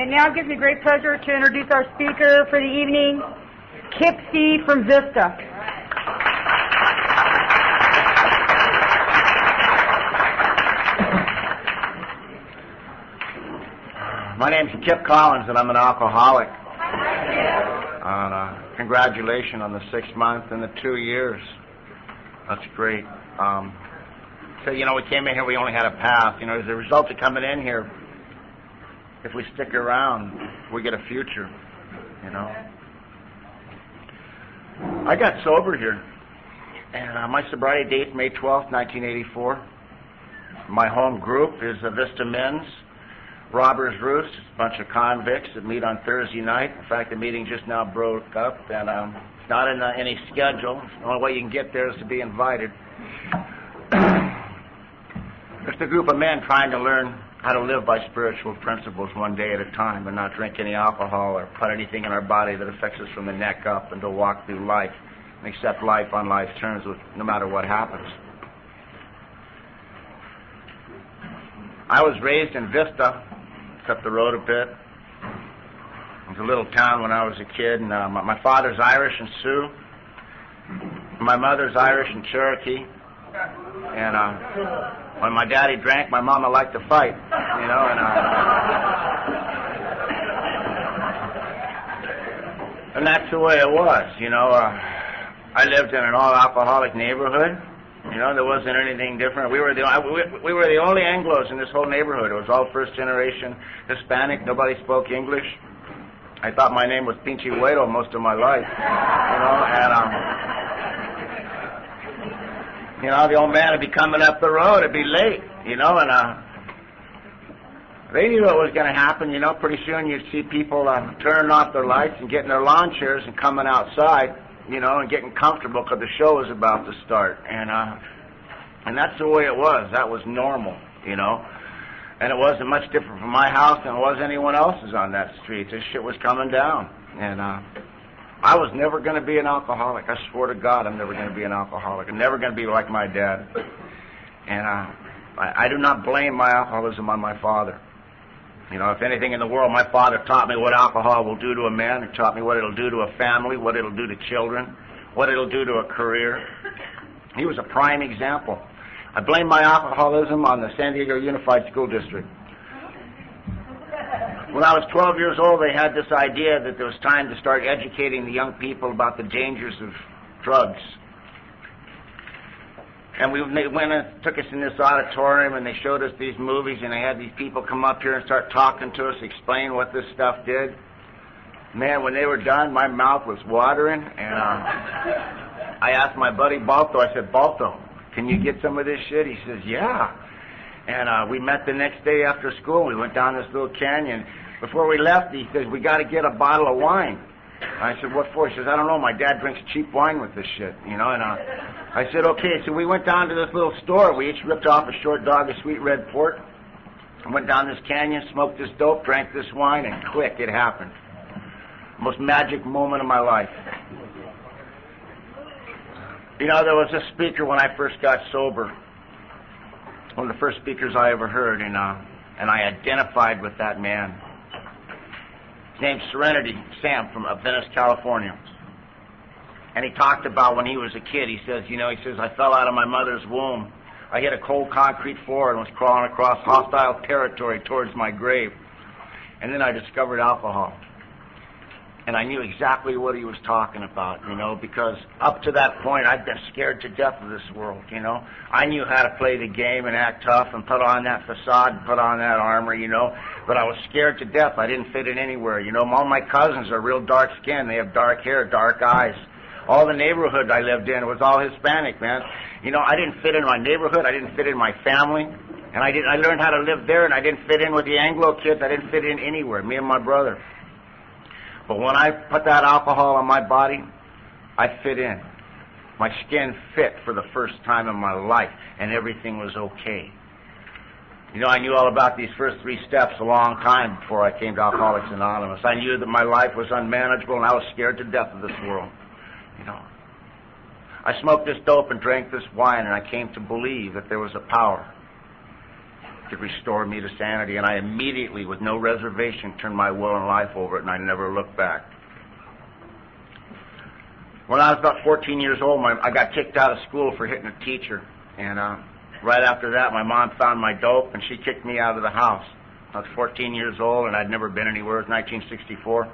And now it gives me great pleasure to introduce our speaker for the evening, Kip C from Vista. My name's Kip Collins, and I'm an alcoholic. Congratulations on the 6 months and the 2 years. That's great. So, we came in here, we only had a path. As a result of coming in here, if we stick around, we get a future, I got sober here, and my sobriety date's May 12th, 1984. My home group is the Vista Men's Robbers Roost. It's a bunch of convicts that meet on Thursday night. In fact, the meeting just now broke up, and it's not in any schedule. The only way you can get there is to be invited. It's a group of men trying to learn how to live by spiritual principles one day at a time and not drink any alcohol or put anything in our body that affects us from the neck up, and to walk through life and accept life on life's terms no matter what happens. I was raised in Vista. It's up the road a bit. It was a little town when I was a kid, and my father's Irish and Sioux. My mother's Irish and Cherokee. And when my daddy drank, my mama liked to fight, and that's the way it was, I lived in an all-alcoholic neighborhood. There wasn't anything different. We were the only Anglos in this whole neighborhood. It was all first-generation Hispanic. Nobody spoke English. I thought my name was Pinche Huedo most of my life, and the old man would be coming up the road. It'd be late, and they knew what was going to happen. Pretty soon you'd see people turning off their lights and getting their lawn chairs and coming outside, and getting comfortable because the show was about to start. And that's the way it was. That was normal, And it wasn't much different from my house than it was anyone else's on that street. This shit was coming down. And I was never going to be an alcoholic. I swore to God I'm never going to be an alcoholic. I'm never going to be like my dad. And I do not blame my alcoholism on my father. If anything in the world, my father taught me what alcohol will do to a man. He taught me what it'll do to a family, what it'll do to children, what it'll do to a career. He was a prime example. I blame my alcoholism on the San Diego Unified School District. When I was 12 years old, they had this idea that there was time to start educating the young people about the dangers of drugs. And they went and took us in this auditorium, and they showed us these movies, and they had these people come up here and start talking to us, explain what this stuff did. Man, when they were done, my mouth was watering, and I asked my buddy Balto, I said, Balto, can you get some of this shit? He says, yeah. And we met the next day after school. We went down this little canyon. Before we left, he says, we got to get a bottle of wine. I said, what for? He says, I don't know. My dad drinks cheap wine with this shit, And I said, okay. So we went down to this little store. We each ripped off a short dog of sweet red port. Went down this canyon, smoked this dope, drank this wine, and click, it happened. Most magic moment of my life. There was a speaker when I first got sober. One of the first speakers I ever heard, and I identified with that man. His name's Serenity Sam from Venice, California. And he talked about when he was a kid. He says, I fell out of my mother's womb. I hit a cold concrete floor and was crawling across hostile territory towards my grave. And then I discovered alcohol. And I knew exactly what he was talking about, because up to that point, I'd been scared to death of this world, I knew how to play the game and act tough and put on that facade and put on that armor, but I was scared to death. I didn't fit in anywhere, All my cousins are real dark skinned. They have dark hair, dark eyes. All the neighborhood I lived in was all Hispanic, man. I didn't fit in my neighborhood. I didn't fit in my family. And I learned how to live there, and I didn't fit in with the Anglo kids. I didn't fit in anywhere, me and my brother. But when I put that alcohol on my body, I fit in. My skin fit for the first time in my life, and everything was okay. I knew all about these first 3 steps a long time before I came to Alcoholics Anonymous. I knew that my life was unmanageable, and I was scared to death of this world. I smoked this dope and drank this wine, and I came to believe that there was a power. could restore me to sanity, and I immediately, with no reservation, turned my will and life over it, and I never looked back. When I was about 14 years old, I got kicked out of school for hitting a teacher, and right after that, my mom found my dope, and she kicked me out of the house. I was 14 years old, and I'd never been anywhere. It was 1964.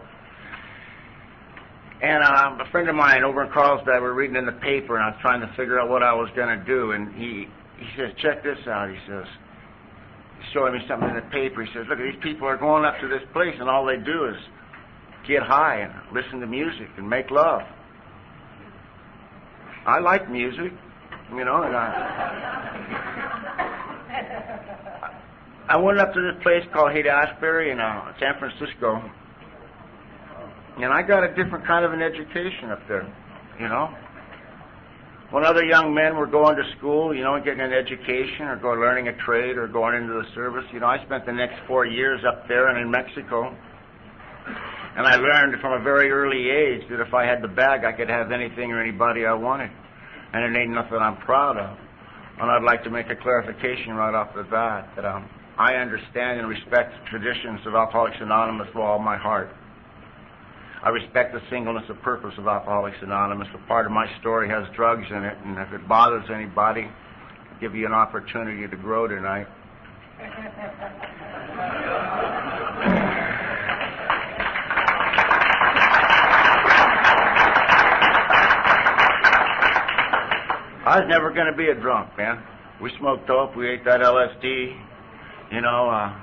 And a friend of mine over in Carlsbad, we were reading in the paper, and I was trying to figure out what I was going to do, and he says, check this out, he says. He's showing me something in the paper. He says, look, these people are going up to this place, and all they do is get high and listen to music and make love. I like music, you know, and I went up to this place called Haight-Ashbury in San Francisco, and I got a different kind of an education up there, you know. When other young men were going to school, you know, and getting an education or going learning a trade or going into the service, you know, I spent the next 4 years up there and in Mexico, and I learned from a very early age that if I had the bag, I could have anything or anybody I wanted, and it ain't nothing I'm proud of. And I'd like to make a clarification right off the bat that I understand and respect the traditions of Alcoholics Anonymous with all my heart. I respect the singleness of purpose of Alcoholics Anonymous, but part of my story has drugs in it, and if it bothers anybody, I'll give you an opportunity to grow tonight. I was never going to be a drunk, man. We smoked dope, we ate that LSD, you know.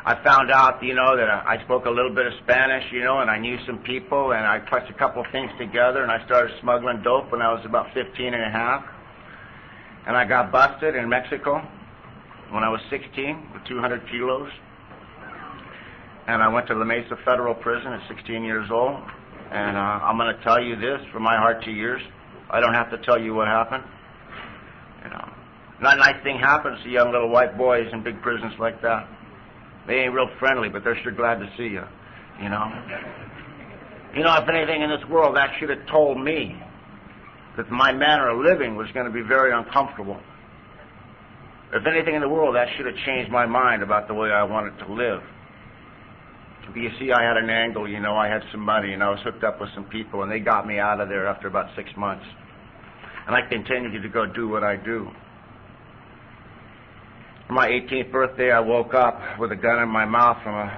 I found out, you know, that I spoke a little bit of Spanish, you know, and I knew some people, and I put a couple things together, and I started smuggling dope when I was about 15 and a half. And I got busted in Mexico when I was 16 with 200 kilos. And I went to La Mesa Federal Prison at 16 years old. And I'm going to tell you this from my heart to yours. I don't have to tell you what happened. You know, not a nice thing happens to young little white boys in big prisons like that. They ain't real friendly, but they're sure glad to see you, you know. You know, if anything in this world, that should have told me that my manner of living was going to be very uncomfortable. If anything in the world, that should have changed my mind about the way I wanted to live. But you see, I had an angle, you know, I had some money, and I was hooked up with some people, and they got me out of there after about 6 months. And I continued to go do what I do. On my 18th birthday, I woke up with a gun in my mouth from a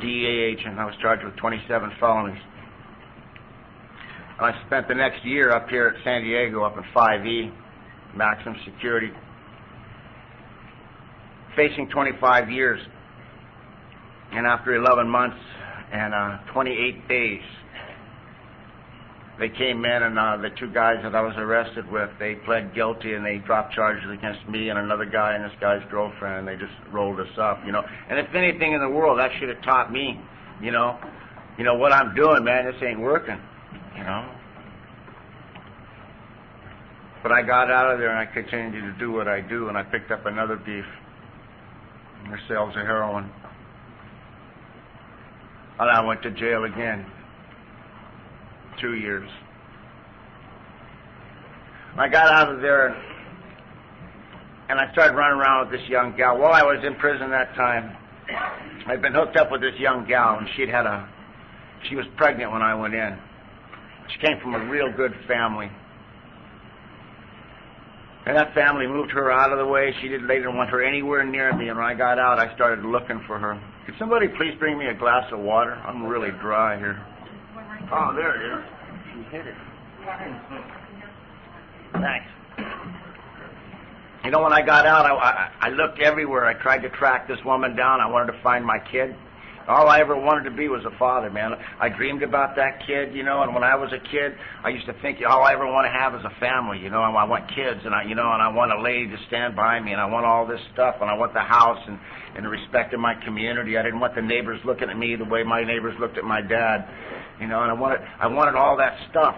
DEA agent. I was charged with 27 felonies. And I spent the next year up here at San Diego, up in 5E, maximum security, facing 25 years. And after 11 months and 28 days, they came in, and the two guys that I was arrested with, they pled guilty, and they dropped charges against me and another guy and this guy's girlfriend, and they just rolled us up, you know. And if anything in the world, that should have taught me, you know what I'm doing, man, this ain't working, you know. But I got out of there, and I continued to do what I do, and I picked up another beef, their sales of heroin. And I went to jail again. 2 years. I got out of there, and I started running around with this young gal. While I was in prison that time, I'd been hooked up with this young gal, and she was pregnant when I went in. She came from a real good family. And that family moved her out of the way. They didn't want her anywhere near me, and when I got out, I started looking for her. Could somebody please bring me a glass of water? I'm really dry here. Oh, there it is. She hit it. Thanks. You know, when I got out, I looked everywhere. I tried to track this woman down. I wanted to find my kid. All I ever wanted to be was a father, man. I dreamed about that kid, you know, and when I was a kid, I used to think all I ever want to have is a family, you know, and I want kids, and and I want a lady to stand by me, and I want all this stuff, and I want the house and the respect in my community. I didn't want the neighbors looking at me the way my neighbors looked at my dad, you know, and I wanted all that stuff.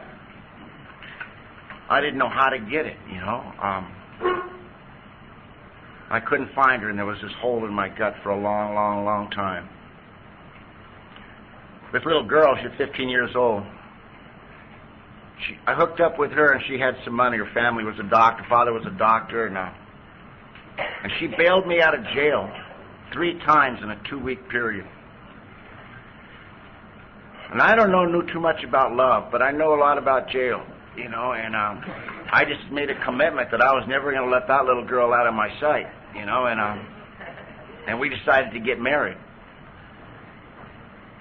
I didn't know how to get it, you know. I couldn't find her, and there was this hole in my gut for a long, long, long time. This little girl, she's 15 years old. I hooked up with her, and she had some money. Her family was a doctor. Father was a doctor, and And she bailed me out of jail 3 times in a 2-week period. And I don't know too much about love, but I know a lot about jail, you know, and I just made a commitment that I was never going to let that little girl out of my sight, you know, and we decided to get married.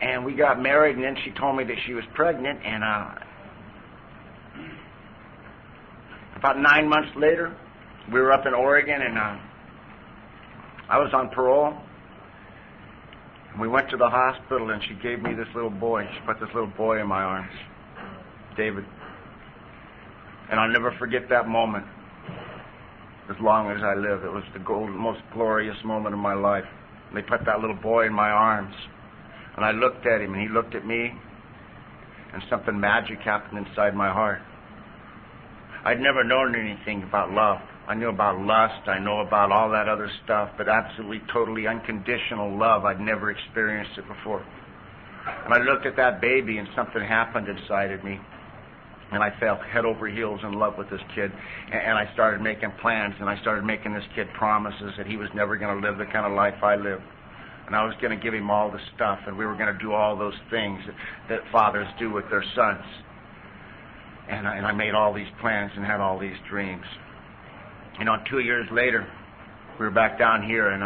And we got married, and then she told me that she was pregnant, and about 9 months later, we were up in Oregon, and I was on parole. And we went to the hospital, and she gave me this little boy. She put this little boy in my arms, David. And I'll never forget that moment as long as I live. It was the most glorious moment of my life. They put that little boy in my arms, and I looked at him, and he looked at me, and something magic happened inside my heart. I'd never known anything about love. I knew about lust, I know about all that other stuff, but absolutely, totally unconditional love, I'd never experienced it before. And I looked at that baby, and something happened inside of me. And I fell head over heels in love with this kid. And I started making plans, and I started making this kid promises that he was never going to live the kind of life I lived. And I was going to give him all the stuff, and we were going to do all those things that fathers do with their sons. And I made all these plans and had all these dreams. You know, 2 years later, we were back down here, and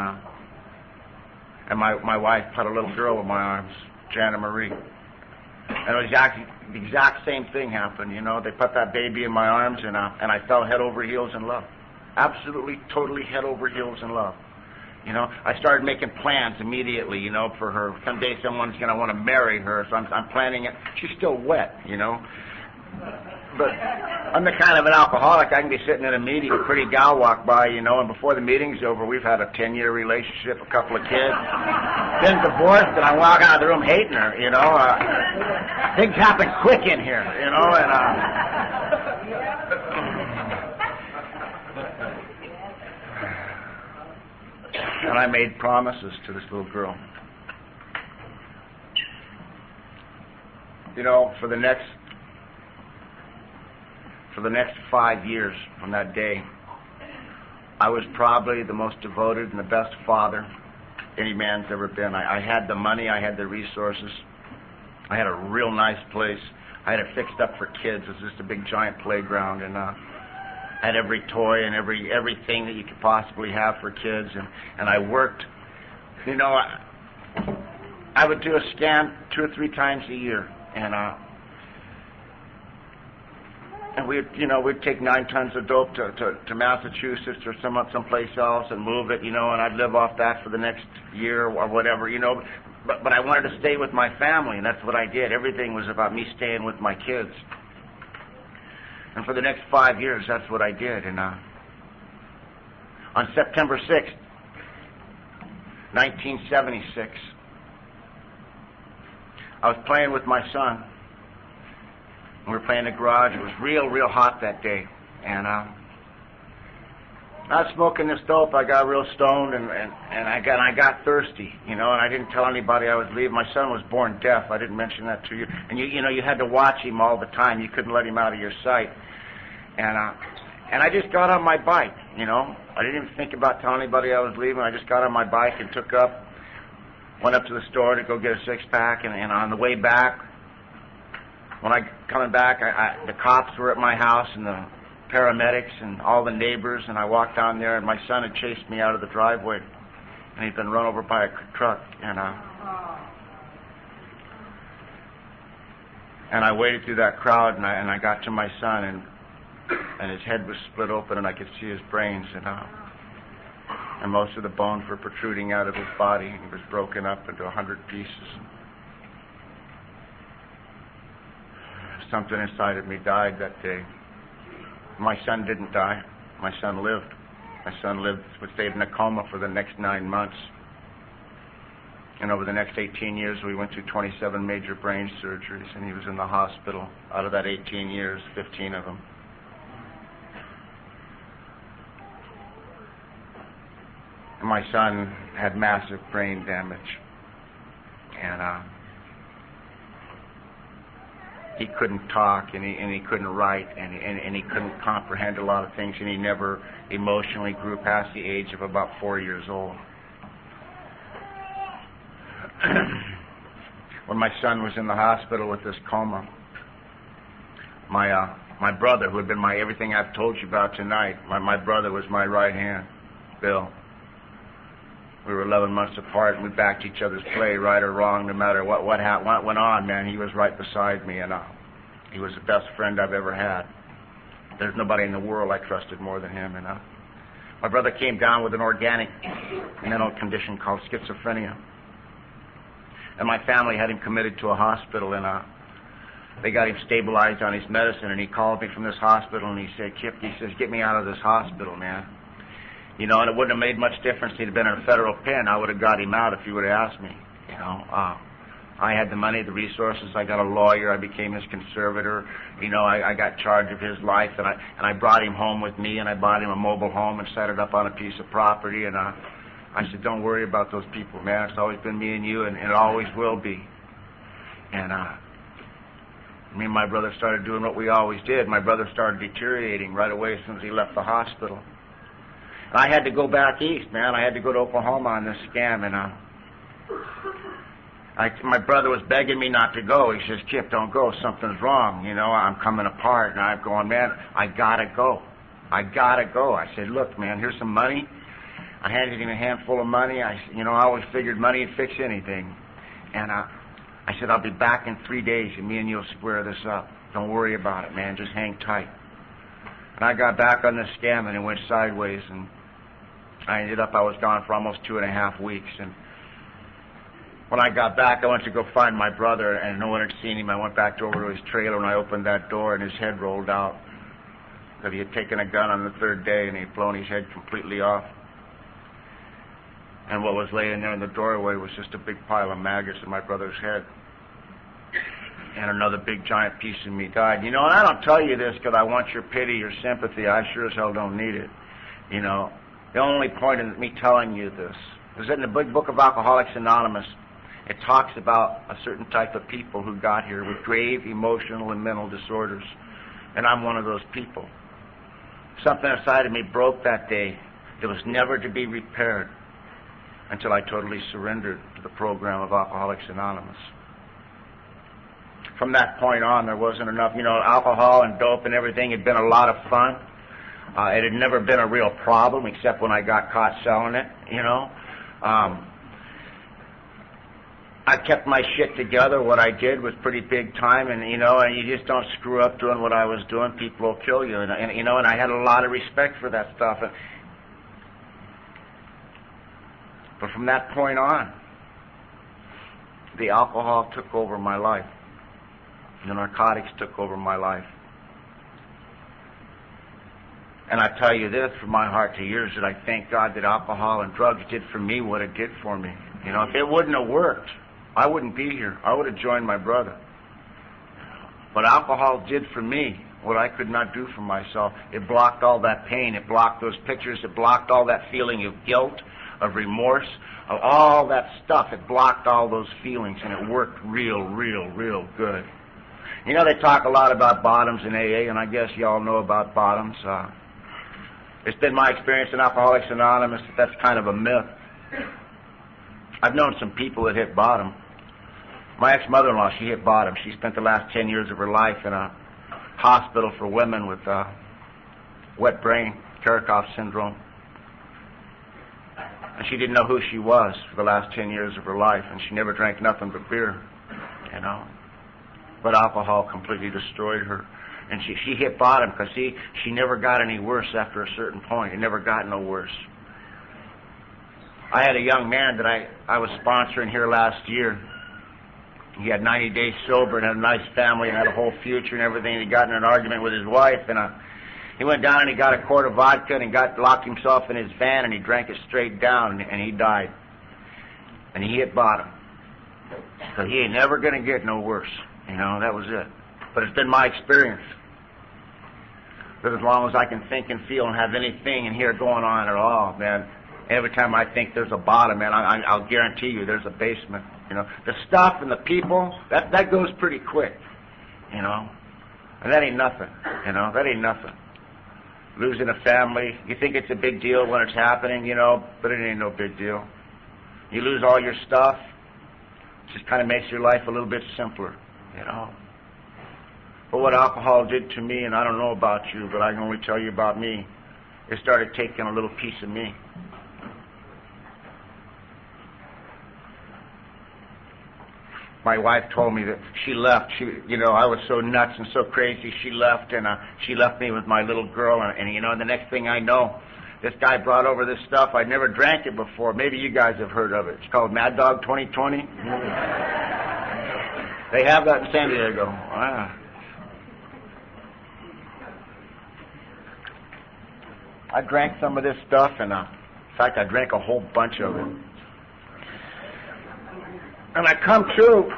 my wife put a little girl in my arms, Jana Marie. And it was the exact same thing happened, you know. They put that baby in my arms, and I fell head over heels in love. Absolutely, totally head over heels in love. You know, I started making plans immediately, you know, for her. Someday someone's going to want to marry her, so I'm planning it. She's still wet, you know. But I'm the kind of an alcoholic, I can be sitting in a meeting, a pretty gal walk by, you know, and before the meeting's over, we've had a 10-year relationship, a couple of kids, been divorced, and I walk out of the room hating her, you know. Things happen quick in here, you know, and I made promises to this little girl. You know, for the next 5 years from that day, I was probably the most devoted and the best father any man's ever been. I had the money, I had the resources, I had a real nice place, I had it fixed up for kids. It was just a big giant playground, and I had every toy and everything that you could possibly have for kids, and I worked. You know, I would do a scan 2 or 3 times a year, and we'd take 9 tons of dope to Massachusetts or someplace else and move it, you know, and I'd live off that for the next year or whatever, you know. But I wanted to stay with my family, and that's what I did. Everything was about me staying with my kids. And for the next 5 years, that's what I did. And on September 6th, 1976, I was playing with my son. We were playing in the garage. It was real hot that day. And I was smoking this dope. I got real stoned, and I got thirsty, you know, and I didn't tell anybody I was leaving. My son was born deaf. I didn't mention that to you. And you know, you had to watch him all the time. You couldn't let him out of your sight. And I just got on my bike, you know. I didn't even think about telling anybody I was leaving. I just got on my bike and went up to the store to go get a 6-pack, and on the way back, when I coming back, the cops were at my house, and the paramedics and all the neighbors, and I walked down there, and my son had chased me out of the driveway, and he'd been run over by a truck, and I waded through that crowd, and I got to my son, and his head was split open, and I could see his brains, and most of the bones were protruding out of his body, and he was broken up into 100 pieces. Something inside of me died that day. My son didn't die. My son lived. My son stayed in a coma for the next 9 months. And over the next 18 years, we went through 27 major brain surgeries, and he was in the hospital. Out of that 18 years, 15 of them. And my son had massive brain damage. And he couldn't talk, and he couldn't write, and he couldn't comprehend a lot of things, and he never emotionally grew past the age of about 4 years old. When my son was in the hospital with this coma, my brother, who had been my everything I've told you about tonight, my brother was my right hand, Bill. We were 11 months apart, and we backed each other's play, right or wrong, no matter what went on, man. He was right beside me, and he was the best friend I've ever had. There's nobody in the world I trusted more than him, and my brother came down with an organic mental condition called schizophrenia. And my family had him committed to a hospital, and they got him stabilized on his medicine, and he called me from this hospital, and he said, Kip, he says, get me out of this hospital, man. You know, and it wouldn't have made much difference. He'd have been in a federal pen. I would have got him out if he would have asked me. You know, I had the money, the resources. I got a lawyer. I became his conservator. You know, I got charge of his life, and I brought him home with me, and I bought him a mobile home and set it up on a piece of property, and I said, don't worry about those people, man. It's always been me and you, and it always will be. And me and my brother started doing what we always did. My brother started deteriorating right away as soon as he left the hospital. And I had to go back east, man. I had to go to Oklahoma on this scam, and my brother was begging me not to go. He says, Kip, don't go. Something's wrong. You know, I'm coming apart. And I'm going, man, I gotta go. I gotta go. I said, look, man, here's some money. I handed him a handful of money. I always figured money would fix anything. And I said, I'll be back in 3 days, and me and you'll square this up. Don't worry about it, man. Just hang tight. And I got back on this scam, and it went sideways, and I was gone for almost 2.5 weeks. And when I got back, I went to go find my brother, and no one had seen him. I went back over to his trailer, and I opened that door, and his head rolled out. Because he had taken a gun on the 3rd day, and he'd blown his head completely off. And what was laying there in the doorway was just a big pile of maggots in my brother's head. And another big giant piece of me died. You know, and I don't tell you this because I want your pity or sympathy. I sure as hell don't need it. You know, the only point in me telling you this is that in the big book of Alcoholics Anonymous, it talks about a certain type of people who got here with grave emotional and mental disorders. And I'm one of those people. Something inside of me broke that day. It was never to be repaired until I totally surrendered to the program of Alcoholics Anonymous. From that point on, there wasn't enough. You know, alcohol and dope and everything had been a lot of fun. It had never been a real problem, except when I got caught selling it, you know. I kept my shit together. What I did was pretty big time, and, you know, and you just don't screw up doing what I was doing. People will kill you, and you know, and I had a lot of respect for that stuff. But from that point on, the alcohol took over my life. The narcotics took over my life. And I tell you this from my heart to yours, that I thank God that alcohol and drugs did for me what it did for me. You know, if it wouldn't have worked, I wouldn't be here. I would have joined my brother. But alcohol did for me what I could not do for myself. It blocked all that pain. It blocked those pictures. It blocked all that feeling of guilt, of remorse, of all that stuff. It blocked all those feelings, and it worked real good. You know, they talk a lot about bottoms in AA, and I guess you all know about bottoms. It's been my experience in Alcoholics Anonymous that that's kind of a myth. I've known some people that hit bottom. My ex-mother-in-law, she hit bottom. She spent the last 10 years of her life in a hospital for women with wet brain, Karakov syndrome. And she didn't know who she was for the last 10 years of her life, and she never drank nothing but beer, you know. But alcohol completely destroyed her. And she hit bottom because, see, she never got any worse after a certain point. It never got no worse. I had a young man that I was sponsoring here last year. He had 90 days sober and had a nice family and had a whole future and everything. He got in an argument with his wife, and he went down and he got a quart of vodka and he locked himself in his van and he drank it straight down and he died. And he hit bottom. So he ain't never going to get no worse. You know, that was it. But it's been my experience that as long as I can think and feel and have anything in here going on at all, man, every time I think there's a bottom, man, I'll guarantee you there's a basement. You know, the stuff and the people, that goes pretty quick. you know. And that ain't nothing, you know. That ain't nothing. Losing a family, you think it's a big deal when it's happening, you know, but it ain't no big deal. You lose all your stuff, it just kind of makes your life a little bit simpler, you know. But what alcohol did to me, and I don't know about you, but I can only tell you about me, it started taking a little piece of me. My wife told me that she left. You know, I was so nuts and so crazy. She left, and she left me with my little girl. And you know, the next thing I know, this guy brought over this stuff. I'd never drank it before. Maybe you guys have heard of it. It's called Mad Dog 2020. They have that in San Diego. Wow. I drank some of this stuff, and in fact, I drank a whole bunch of it. And I come to,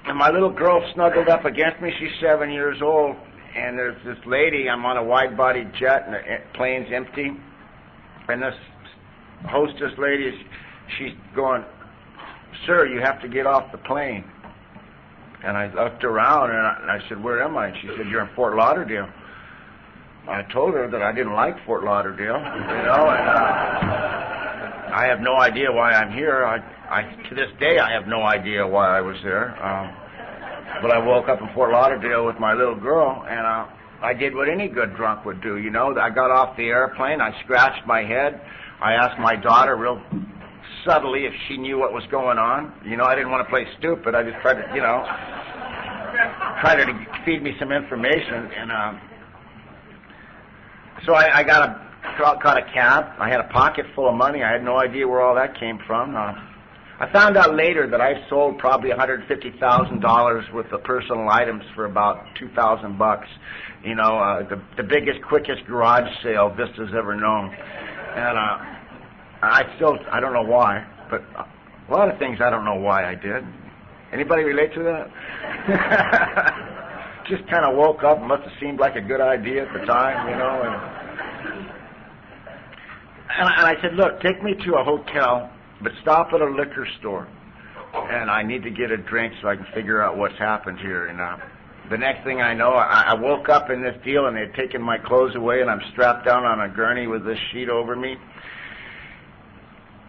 and my little girl snuggled up against me. She's 7 years old, and there's this lady. I'm on a wide-body jet, and the plane's empty. And this hostess lady, she's going, "Sir, you have to get off the plane." And I looked around, and I said, "Where am I?" And she said, "You're in Fort Lauderdale." I told her that I didn't like Fort Lauderdale, you know, and I have no idea why I'm here. To this day, I have no idea why I was there. But I woke up in Fort Lauderdale with my little girl, and I did what any good drunk would do, you know. I got off the airplane, I scratched my head. I asked my daughter real subtly if she knew what was going on. You know, I didn't want to play stupid. I just tried to, you know, try to feed me some information. And so I caught a cab. I had a pocket full of money. I had no idea where all that came from. I found out later that I sold probably $150,000 worth of personal items for about $2,000. You know, the biggest, quickest garage sale Vista's ever known. And I don't know why, but a lot of things I don't know why I did. Anybody relate to that? Just kind of woke up. Must have seemed like a good idea at the time, you know. And I said, "Look, take me to a hotel, but stop at a liquor store, and I need to get a drink so I can figure out what's happened here." And the next thing I know, I woke up in this deal, and they had taken my clothes away, and I'm strapped down on a gurney with this sheet over me.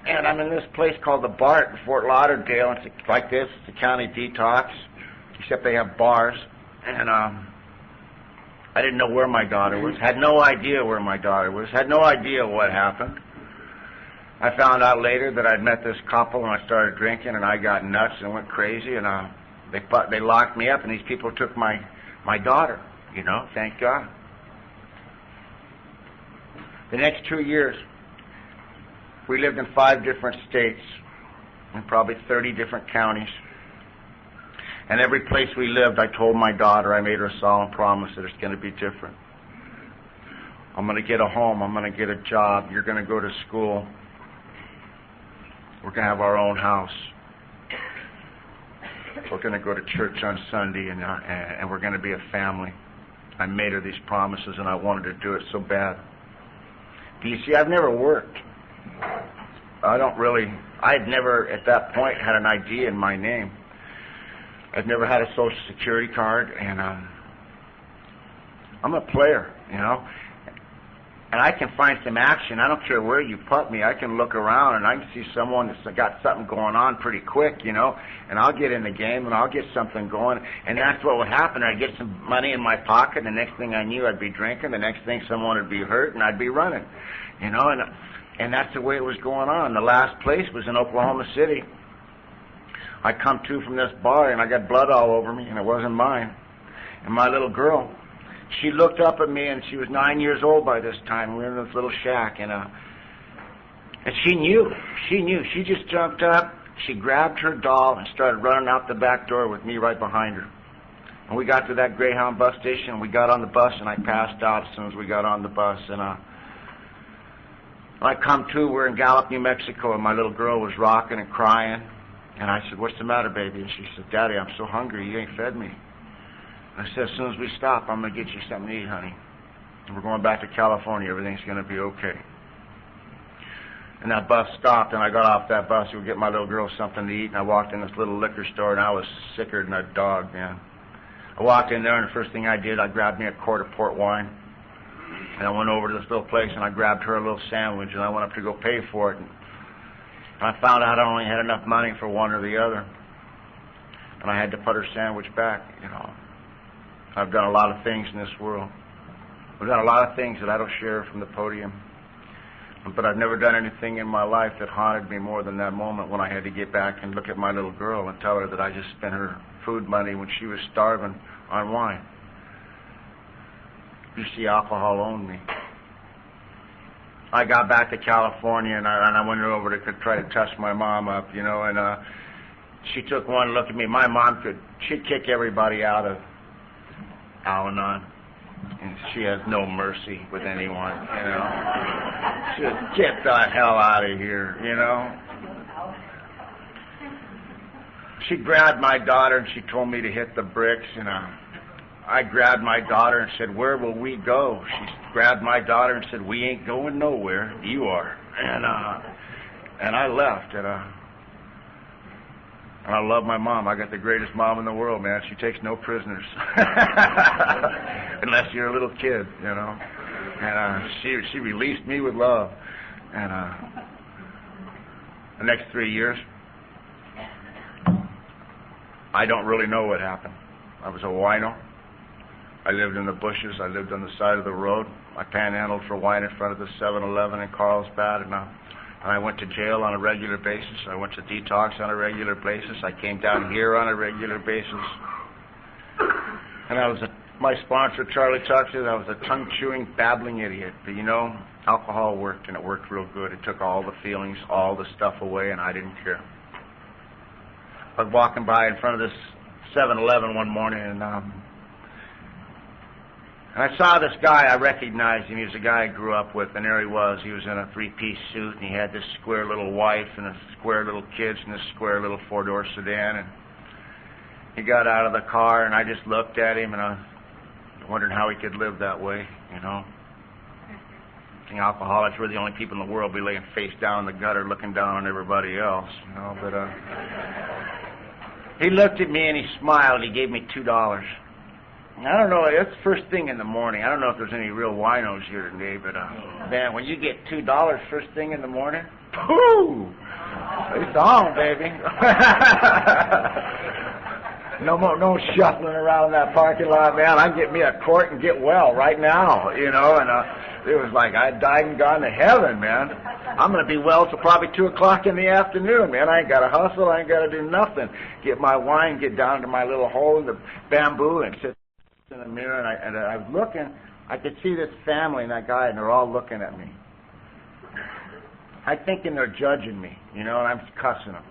And I'm in this place called the Bar in Fort Lauderdale. It's like this. It's a county detox, except they have bars. And I didn't know where my daughter was. Had no idea where my daughter was. Had no idea what happened. I found out later that I'd met this couple, and I started drinking, and I got nuts and went crazy, and they locked me up, and these people took my daughter, you know, thank God. The next 2 years, we lived in 5 different states and probably 30 different counties. And every place we lived, I told my daughter, I made her a solemn promise that it's going to be different. I'm going to get a home. I'm going to get a job. You're going to go to school. We're going to have our own house. We're going to go to church on Sunday, and we're going to be a family. I made her these promises, and I wanted to do it so bad. Do you see, I've never worked. I had never, at that point, had an ID in my name. I've never had a Social Security card, and I'm a player, you know. And I can find some action. I don't care where you put me. I can look around, and I can see someone that's got something going on pretty quick, you know, and I'll get in the game, and I'll get something going. And that's what would happen. I'd get some money in my pocket, and the next thing I knew, I'd be drinking. The next thing, someone would be hurt, and I'd be running, you know. And that's the way it was going on. The last place was in Oklahoma City. I come to from this bar, and I got blood all over me, and it wasn't mine. And my little girl, she looked up at me, and she was 9 years old by this time. We were in this little shack, and she knew. She just jumped up, she grabbed her doll, and started running out the back door with me right behind her. And we got to that Greyhound bus station, and we got on the bus, and I passed out as soon as we got on the bus. And I come to, we're in Gallup, New Mexico, and my little girl was rocking and crying. And I said, "What's the matter, baby?" And she said, "Daddy, I'm so hungry. You ain't fed me." I said, "As soon as we stop, I'm going to get you something to eat, honey. And we're going back to California. Everything's going to be okay." And that bus stopped, and I got off that bus to get my little girl something to eat. And I walked in this little liquor store, and I was sicker than a dog, man. I walked in there, and the first thing I did, I grabbed me a quart of port wine, and I went over to this little place, and I grabbed her a little sandwich, and I went up to go pay for it. And I found out I only had enough money for one or the other, and I had to put her sandwich back, you know. I've done a lot of things in this world. I've done a lot of things that I don't share from the podium. But I've never done anything in my life that haunted me more than that moment when I had to get back and look at my little girl and tell her that I just spent her food money when she was starving on wine. You see, alcohol owned me. I got back to California, and I went over to try to touch my mom up, you know, and she took one look at me. My mom she'd kick everybody out of Al-Anon. And she has no mercy with anyone, you know. She just get the hell out of here, you know. She grabbed my daughter and she told me to hit the bricks, and I grabbed my daughter and said, "Where will we go?" She grabbed my daughter and said, "We ain't going nowhere. You are." And I left, and I love my mom. I got the greatest mom in the world, man. She takes no prisoners. Unless you're a little kid, you know. And she released me with love. And the next 3 years, I don't really know what happened. I was a wino. I lived in the bushes. I lived on the side of the road. I panhandled for wine in front of the 7-Eleven in Carlsbad, and I went to jail on a regular basis. I went to detox on a regular basis. I came down here on a regular basis. And my sponsor, Charlie Tuck, said I was a tongue-chewing, babbling idiot. But, you know, alcohol worked, and it worked real good. It took all the feelings, all the stuff away, and I didn't care. I was walking by in front of this 7-Eleven one morning, and I saw this guy. I recognized him. He was a guy I grew up with, and there he was. He was in a 3-piece suit, and he had this square little wife and a square little kids and this square little 4-door sedan. And he got out of the car, and I just looked at him, and I was wondering how he could live that way, you know. I think alcoholics were the only people in the world be laying face down in the gutter looking down on everybody else, you know. But he looked at me, and he smiled. He gave me $2. I don't know, it's first thing in the morning. I don't know if there's any real winos here today, but man, when you get $2 first thing in the morning, pooh! It's on, baby. No shuffling around in that parking lot, man. I can get me a quart and get well right now, you know, and it was like I died and gone to heaven, man. I'm going to be well till probably 2 o'clock in the afternoon, man. I ain't got to hustle. I ain't got to do nothing. Get my wine, get down to my little hole in the bamboo and sit in the mirror, and I was looking. I could see this family and that guy, and they're all looking at me. I'm thinking they're judging me, you know, and I'm cussing them.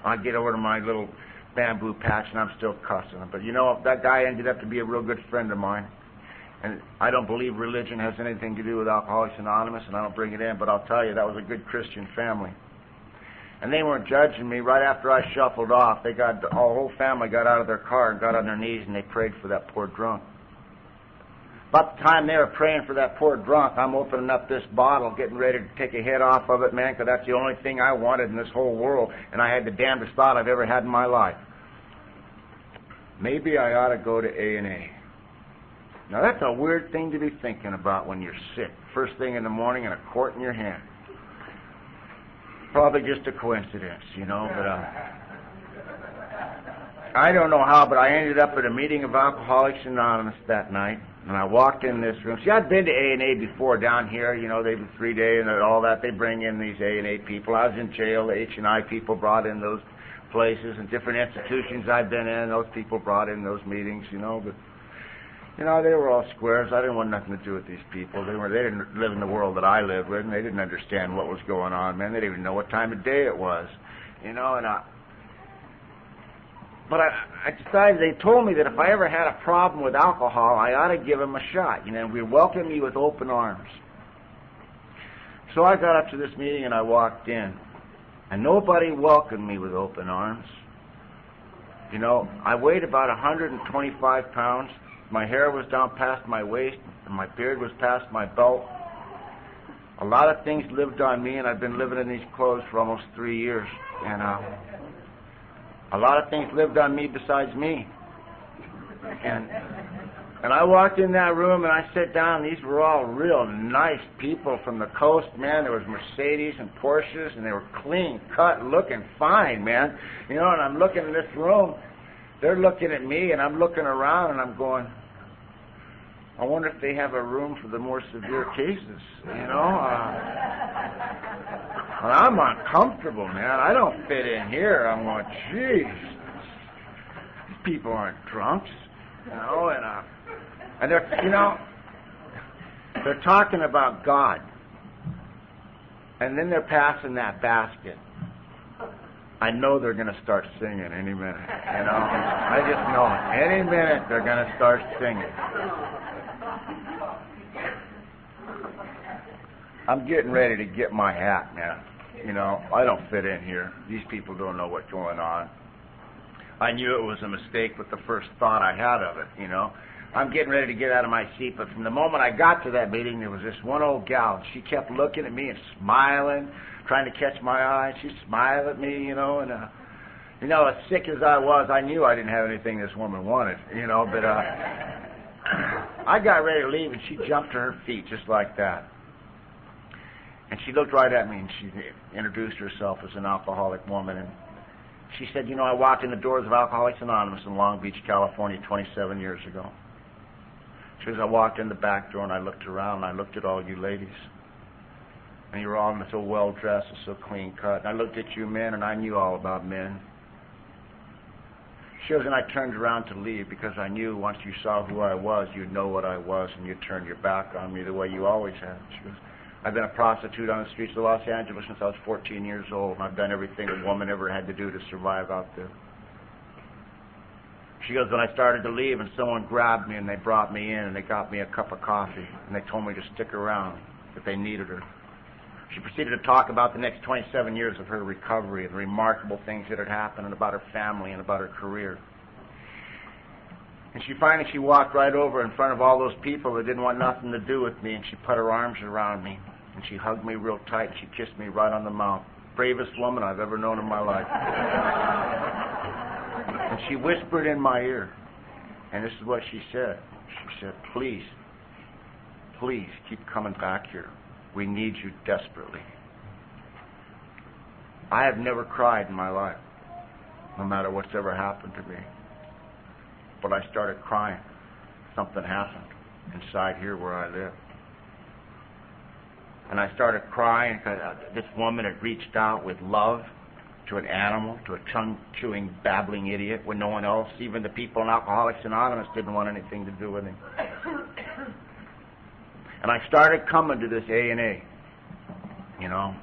I get over to my little bamboo patch, and I'm still cussing them. But, you know, that guy ended up to be a real good friend of mine. And I don't believe religion has anything to do with Alcoholics Anonymous, and I don't bring it in, but I'll tell you, that was a good Christian family. And they weren't judging me. Right after I shuffled off, the whole family got out of their car and got on their knees, and they prayed for that poor drunk. About the time they were praying for that poor drunk, I'm opening up this bottle, getting ready to take a hit off of it, man, because that's the only thing I wanted in this whole world, and I had the damnedest thought I've ever had in my life. Maybe I ought to go to A&A. Now, that's a weird thing to be thinking about when you're sick. First thing in the morning and a quart in your hand. Probably just a coincidence, you know, but I don't know how, but I ended up at a meeting of Alcoholics Anonymous that night, and I walked in this room. See, I'd been to A&A before down here, you know, they do 3-day and all that. They bring in these A&A people. I was in jail. The H&I people brought in those places, and different institutions I've been in, those people brought in those meetings, you know, but you know, they were all squares. I didn't want nothing to do with these people. They didn't live in the world that I lived with, and they didn't understand what was going on, man. They didn't even know what time of day it was, you know. But I decided, they told me that if I ever had a problem with alcohol, I ought to give them a shot. You know, we welcomed me with open arms. So I got up to this meeting and I walked in, and nobody welcomed me with open arms. You know, I weighed about 125 pounds. My hair was down past my waist, and my beard was past my belt. A lot of things lived on me, and I've been living in these clothes for almost 3 years. And a lot of things lived on me besides me. And I walked in that room and I sat down. These were all real nice people from the coast, man. There was Mercedes and Porsches, and they were clean cut, looking fine, man. You know, and I'm looking in this room. They're looking at me, and I'm looking around, and I'm going, I wonder if they have a room for the more severe cases, you know? And I'm uncomfortable, man. I don't fit in here. I'm going, geez, these people aren't drunks, you know? And they're, you know, they're talking about God, and then they're passing that basket. I know they're going to start singing any minute, you know? I just know it. Any minute they're going to start singing. I'm getting ready to get my hat, man. You know, I don't fit in here. These people don't know what's going on. I knew it was a mistake with the first thought I had of it, you know. I'm getting ready to get out of my seat, but from the moment I got to that meeting, there was this one old gal. She kept looking at me and smiling, trying to catch my eye. She'd smile at me, you know, and, you know, as sick as I was, I knew I didn't have anything this woman wanted, you know, but I got ready to leave, and she jumped to her feet just like that. And she looked right at me, and she introduced herself as an alcoholic woman, and she said, you know, I walked in the doors of Alcoholics Anonymous in Long Beach, California, 27 years ago. She says, I walked in the back door, and I looked around, and I looked at all you ladies. And you were all so well-dressed and so clean-cut. And I looked at you men, and I knew all about men. She goes, and I turned around to leave because I knew once you saw who I was, you'd know what I was, and you'd turn your back on me the way you always have. She goes, I've been a prostitute on the streets of Los Angeles since I was 14 years old, and I've done everything a woman ever had to do to survive out there. She goes, when I started to leave, and someone grabbed me, and they brought me in, and they got me a cup of coffee, and they told me to stick around, that they needed her. She proceeded to talk about the next 27 years of her recovery, and the remarkable things that had happened, and about her family, and about her career. And she walked right over in front of all those people that didn't want nothing to do with me, and she put her arms around me, and she hugged me real tight, and she kissed me right on the mouth. Bravest woman I've ever known in my life. And she whispered in my ear, and this is what she said. She said, please, please keep coming back here. We need you desperately. I have never cried in my life, no matter what's ever happened to me. But I started crying. Something happened inside here where I live. And I started crying because this woman had reached out with love to an animal, to a tongue-chewing, babbling idiot when no one else, even the people in Alcoholics Anonymous, didn't want anything to do with him. And I started coming to this A&A, you know.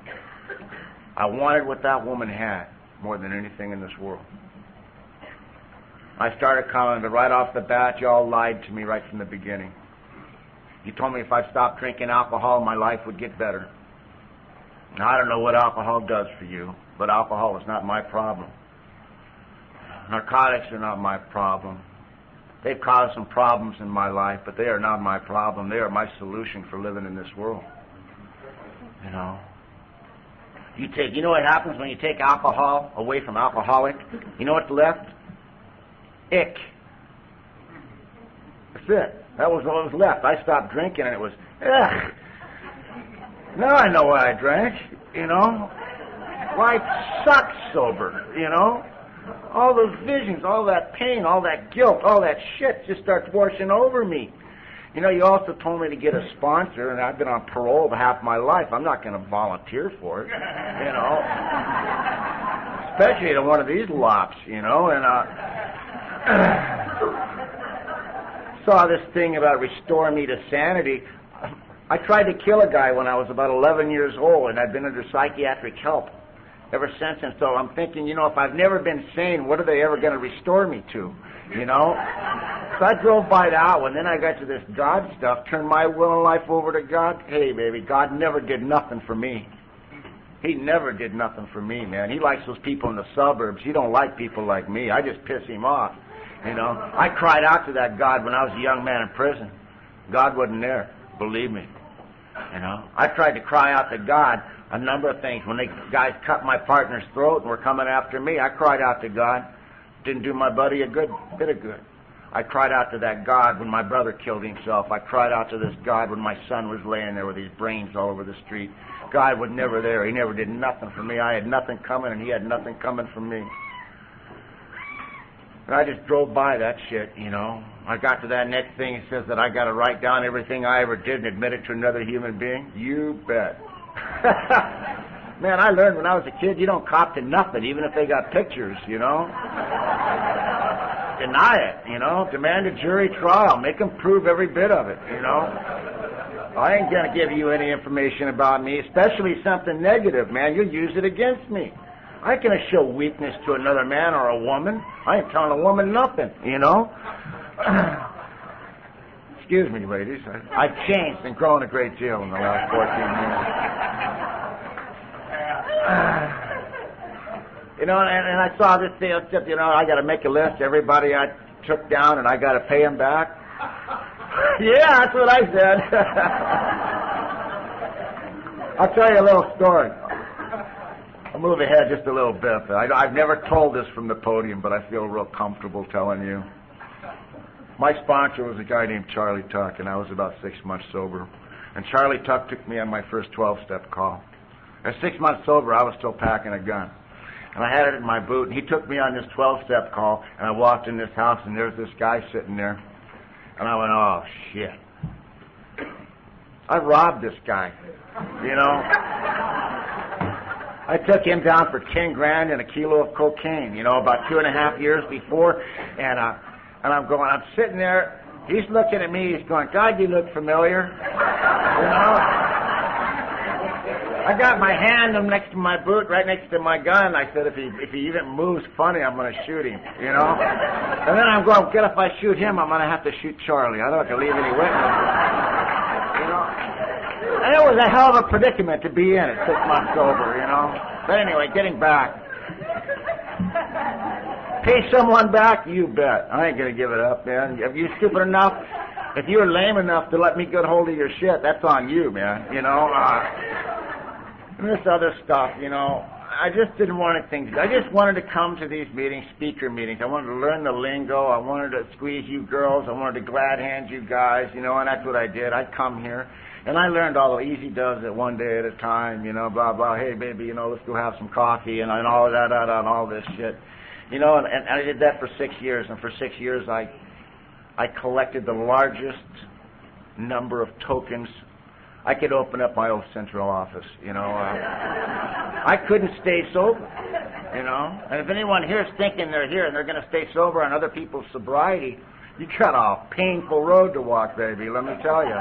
I wanted what that woman had more than anything in this world. I started coming, but right off the bat, you all lied to me right from the beginning. You told me if I stopped drinking alcohol, my life would get better. Now, I don't know what alcohol does for you, but alcohol is not my problem. Narcotics are not my problem. They've caused some problems in my life, but they are not my problem. They are my solution for living in this world. You know? You know what happens when you take alcohol away from alcoholic? You know what's left? Ick. That's it. That was what was left. I stopped drinking and it was, ugh. Now I know why I drank, you know. Life sucks sober, you know. All those visions, all that pain, all that guilt, all that shit just starts washing over me. You know, you also told me to get a sponsor, and I've been on parole for half my life. I'm not going to volunteer for it, you know. Especially to one of these lops, you know. And saw this thing about restoring me to sanity. I tried to kill a guy when I was about 11 years old, and I've been under psychiatric help ever since. And so I'm thinking, you know, if I've never been sane, what are they ever going to restore me to, you know? So I drove by that one, then I got to this God stuff, turned my will and life over to God. Hey, baby, God never did nothing for me. He never did nothing for me, man. He likes those people in the suburbs. He don't like people like me. I just piss him off, you know. I cried out to that God when I was a young man in prison. God wasn't there, believe me, you know. I tried to cry out to God a number of things. When the guys cut my partner's throat and were coming after me, I cried out to God. Didn't do my buddy a good bit of good. I cried out to that God when my brother killed himself. I cried out to this God when my son was laying there with his brains all over the street. God was never there. He never did nothing for me. I had nothing coming, and he had nothing coming from me. And I just drove by that shit, you know. I got to that next thing. It says that I got to write down everything I ever did and admit it to another human being. You bet. Man, I learned when I was a kid, you don't cop to nothing, even if they got pictures, you know. Deny it, you know. Demand a jury trial. Make them prove every bit of it, you know. I ain't going to give you any information about me, especially something negative, man. You'll use it against me. I can show weakness to another man or a woman. I ain't telling a woman nothing, you know. Excuse me, ladies. I've changed and grown a great deal in the last 14 years. You know, and I saw this thing, you know, I got to make a list. Everybody I took down, and I got to pay them back. Yeah, that's what I said. I'll tell you a little story. I'll move ahead just a little bit. I've never told this from the podium, but I feel real comfortable telling you. My sponsor was a guy named Charlie Tuck, and I was about 6 months sober. And Charlie Tuck took me on my first 12-step call. At 6 months sober, I was still packing a gun. And I had it in my boot, and he took me on this 12-step call, and I walked in this house, and there's this guy sitting there. And I went, oh, shit. I robbed this guy, you know. I took him down for 10 grand and a kilo of cocaine, you know, about 2.5 years before. And I'm sitting there. He's looking at me. He's going, God, you look familiar. You know? I got my hand next to my boot, right next to my gun. I said, if he even moves funny, I'm going to shoot him, you know? And then I'm going, if I shoot him, I'm going to have to shoot Charlie. I don't have to leave any witnesses, you know? And it was a hell of a predicament to be in at 6 months sober, you know? But anyway, getting back. Pay someone back? You bet. I ain't going to give it up, man. If you're stupid enough, if you're lame enough to let me get hold of your shit, that's on you, man, you know? And this other stuff, you know, I just didn't want anything. I just wanted to come to these meetings, speaker meetings. I wanted to learn the lingo. I wanted to squeeze you girls. I wanted to glad hand you guys, you know, and that's what I did. I'd come here, and I learned all the easy does it one day at a time, you know, blah, blah. Hey, baby, you know, let's go have some coffee and all that, and all this shit. You know, and I did that for 6 years, and for 6 years I collected the largest number of tokens. I could open up my own central office, you know. I couldn't stay sober, you know. And if anyone here is thinking they're here and they're going to stay sober on other people's sobriety, you got a painful road to walk, baby, let me tell you.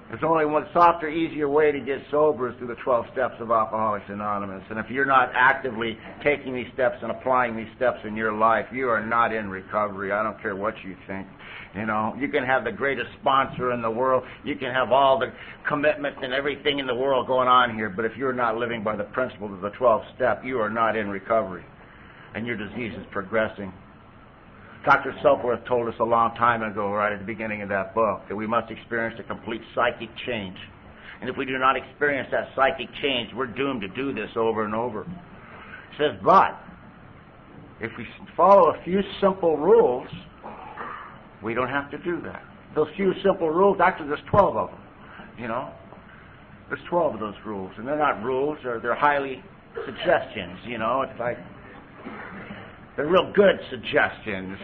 There's only one softer, easier way to get sober is through the 12 steps of Alcoholics Anonymous. And if you're not actively taking these steps and applying these steps in your life, you are not in recovery. I don't care what you think. You know, you can have the greatest sponsor in the world. You can have all the commitment and everything in the world going on here. But if you're not living by the principles of the 12th step, you are not in recovery. And your disease is progressing. Dr. Selkworth told us a long time ago, right at the beginning of that book, that we must experience a complete psychic change. And if we do not experience that psychic change, we're doomed to do this over and over. It says, but if we follow a few simple rules, we don't have to do that. Those few simple rules, actually there's 12 of them, you know. There's 12 of those rules, and they're not rules, they're highly suggestions, you know. It's like, they're real good suggestions.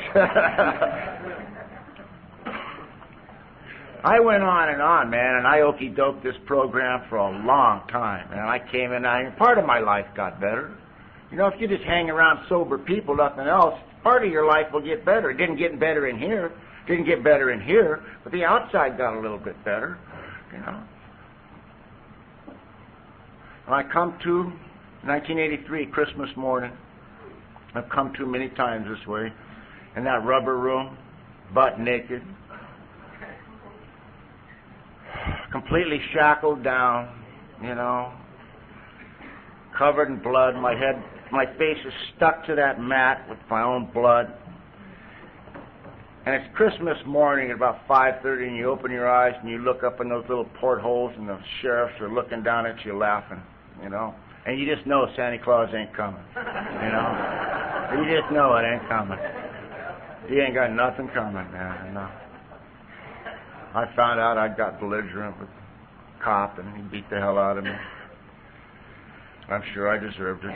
I went on, man, and I okey-doked this program for a long time. And I came in, and part of my life got better. You know, if you just hang around sober people, nothing else, part of your life will get better. It didn't get better in here. Didn't get better in here, but the outside got a little bit better, you know. When I come to 1983, Christmas morning, I've come to many times this way, in that rubber room, butt naked, completely shackled down, you know, covered in blood. My face is stuck to that mat with my own blood. And it's Christmas morning at about 5:30, and you open your eyes and you look up in those little portholes, and the sheriffs are looking down at you laughing, you know. And you just know Santa Claus ain't coming, you know. You just know it ain't coming. He ain't got nothing coming, man. No. I found out I got belligerent with a cop, and he beat the hell out of me. I'm sure I deserved it.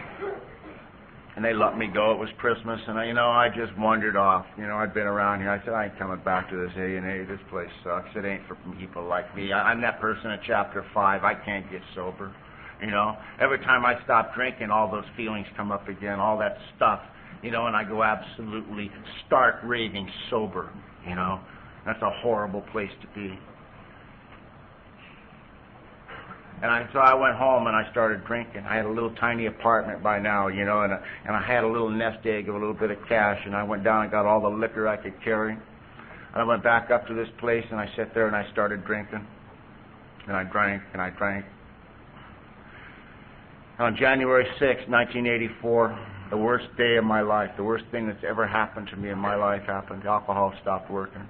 And they let me go. It was Christmas, and I just wandered off. I'd been around here. I said, I ain't coming back to this A&A. This place sucks. It ain't for people like me. I'm that person in Chapter 5. I can't get sober. Every time I stop drinking, all those feelings come up again, all that stuff, and I go absolutely stark raving sober, That's a horrible place to be. So I went home and I started drinking. I had a little tiny apartment by now, and I had a little nest egg of a little bit of cash, and I went down and got all the liquor I could carry. And I went back up to this place and I sat there and I started drinking. And I drank and I drank. On January 6, 1984, the worst day of my life, the worst thing that's ever happened to me in my life happened. Alcohol stopped working.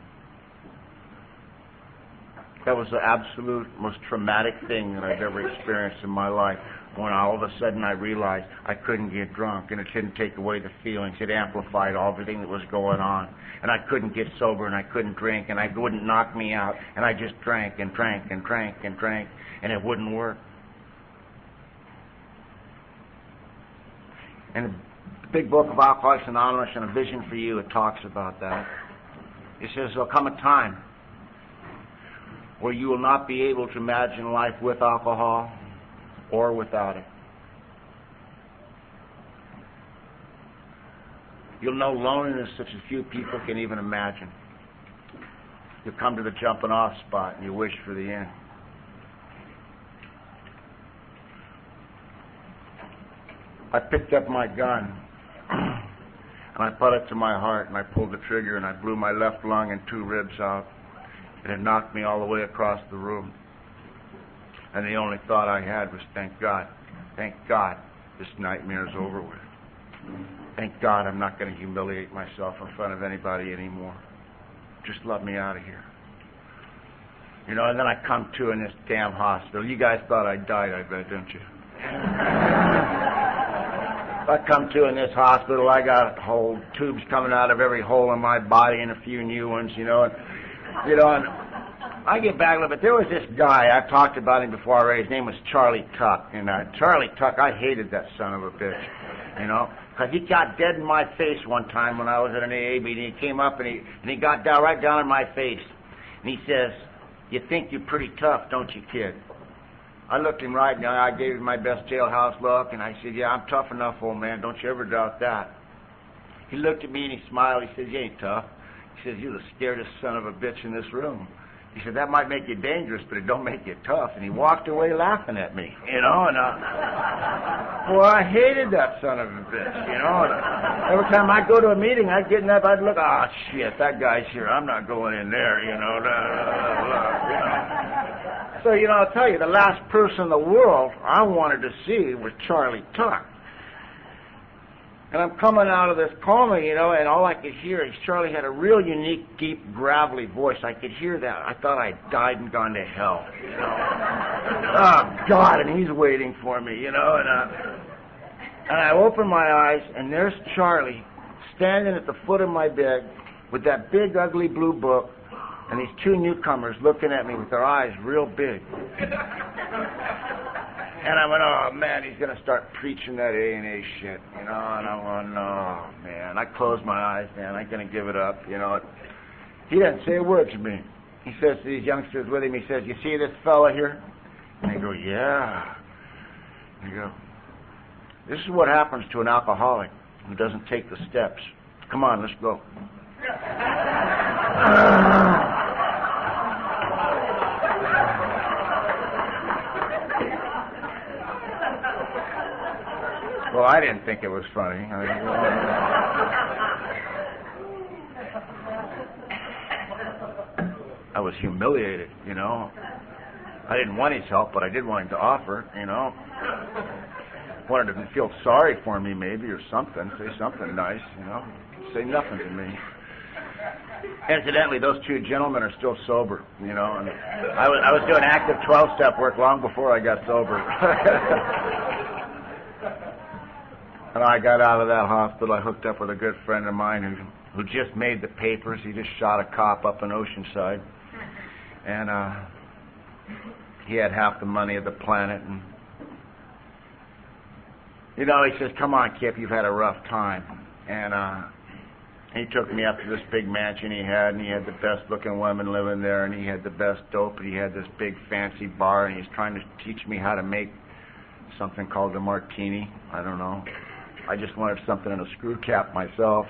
That was the absolute most traumatic thing that I've ever experienced in my life, when all of a sudden I realized I couldn't get drunk, and it didn't take away the feelings. It amplified everything that was going on. And I couldn't get sober, and I couldn't drink, and it wouldn't knock me out. And I just drank and drank and drank and drank, and it wouldn't work. In the big book of Alcoholics Anonymous and A Vision for You, it talks about that. It says there'll come a time where you will not be able to imagine life with alcohol or without it. You'll know loneliness such as few people can even imagine. You'll come to the jumping off spot and you wish for the end. I picked up my gun and I put it to my heart and I pulled the trigger and I blew my left lung and 2 ribs out. It had knocked me all the way across the room. And the only thought I had was, thank God, this nightmare is over with. Thank God I'm not going to humiliate myself in front of anybody anymore. Just let me out of here. And then I come to in this damn hospital. You guys thought I died, I bet, didn't you? I come to in this hospital, I got tubes coming out of every hole in my body and a few new ones, and I get back a little bit. There was this guy, I've talked about him before already. His name was Charlie Tuck. And Charlie Tuck, I hated that son of a bitch, because he got dead in my face one time when I was at an AA meeting. He came up and he got down right down in my face. And he says, you think you're pretty tough, don't you, kid? I looked him right in the eye. I gave him my best jailhouse look, and I said, yeah, I'm tough enough, old man. Don't you ever doubt that. He looked at me and he smiled. He says, you ain't tough. He says, you're the scariest son of a bitch in this room. He said, that might make you dangerous, but it don't make you tough. And he walked away laughing at me, and well, I hated that son of a bitch, And every time I'd go to a meeting, I'd get in that, I'd look, oh, shit, that guy's here. I'm not going in there, So, I'll tell you, the last person in the world I wanted to see was Charlie Tuck. And I'm coming out of this coma, and all I could hear is Charlie had a real unique, deep, gravelly voice. I could hear that. I thought I'd died and gone to hell, Oh, God, and he's waiting for me, and I open my eyes, and there's Charlie standing at the foot of my bed with that big, ugly blue book, and these 2 newcomers looking at me with their eyes real big. And I went, oh, man, he's going to start preaching that A&A shit, And I'm going, no, man. I closed my eyes, man. I'm going to give it up, He didn't say a word to me. He says to these youngsters with him, he says, you see this fella here? And they go, yeah. And he go, this is what happens to an alcoholic who doesn't take the steps. Come on, let's go. Well, I didn't think it was funny. I was humiliated, I didn't want his help, but I did want him to offer, Wanted him to feel sorry for me, maybe, or something. Say something nice, Say nothing to me. Incidentally, those 2 gentlemen are still sober, And I was doing active 12-step work long before I got sober. And I got out of that hospital. I hooked up with a good friend of mine who who just made the papers. He just shot a cop up in Oceanside. And he had half the money of the planet. And, he says, come on, Kip, you've had a rough time. And he took me up to this big mansion he had, and he had the best-looking women living there, and he had the best dope, and he had this big fancy bar, and he's trying to teach me how to make something called a martini. I don't know. I just wanted something in a screw cap myself,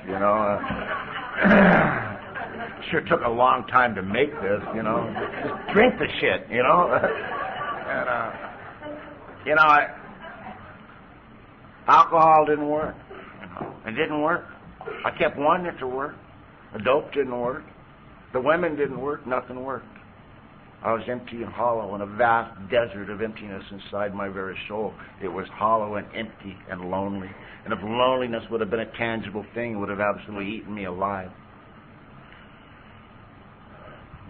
Sure took a long time to make this, Just drink the shit, And, alcohol didn't work. It didn't work. I kept wanting it to work. The dope didn't work. The women didn't work. Nothing worked. I was empty and hollow in a vast desert of emptiness inside my very soul. It was hollow and empty and lonely. And if loneliness would have been a tangible thing, it would have absolutely eaten me alive.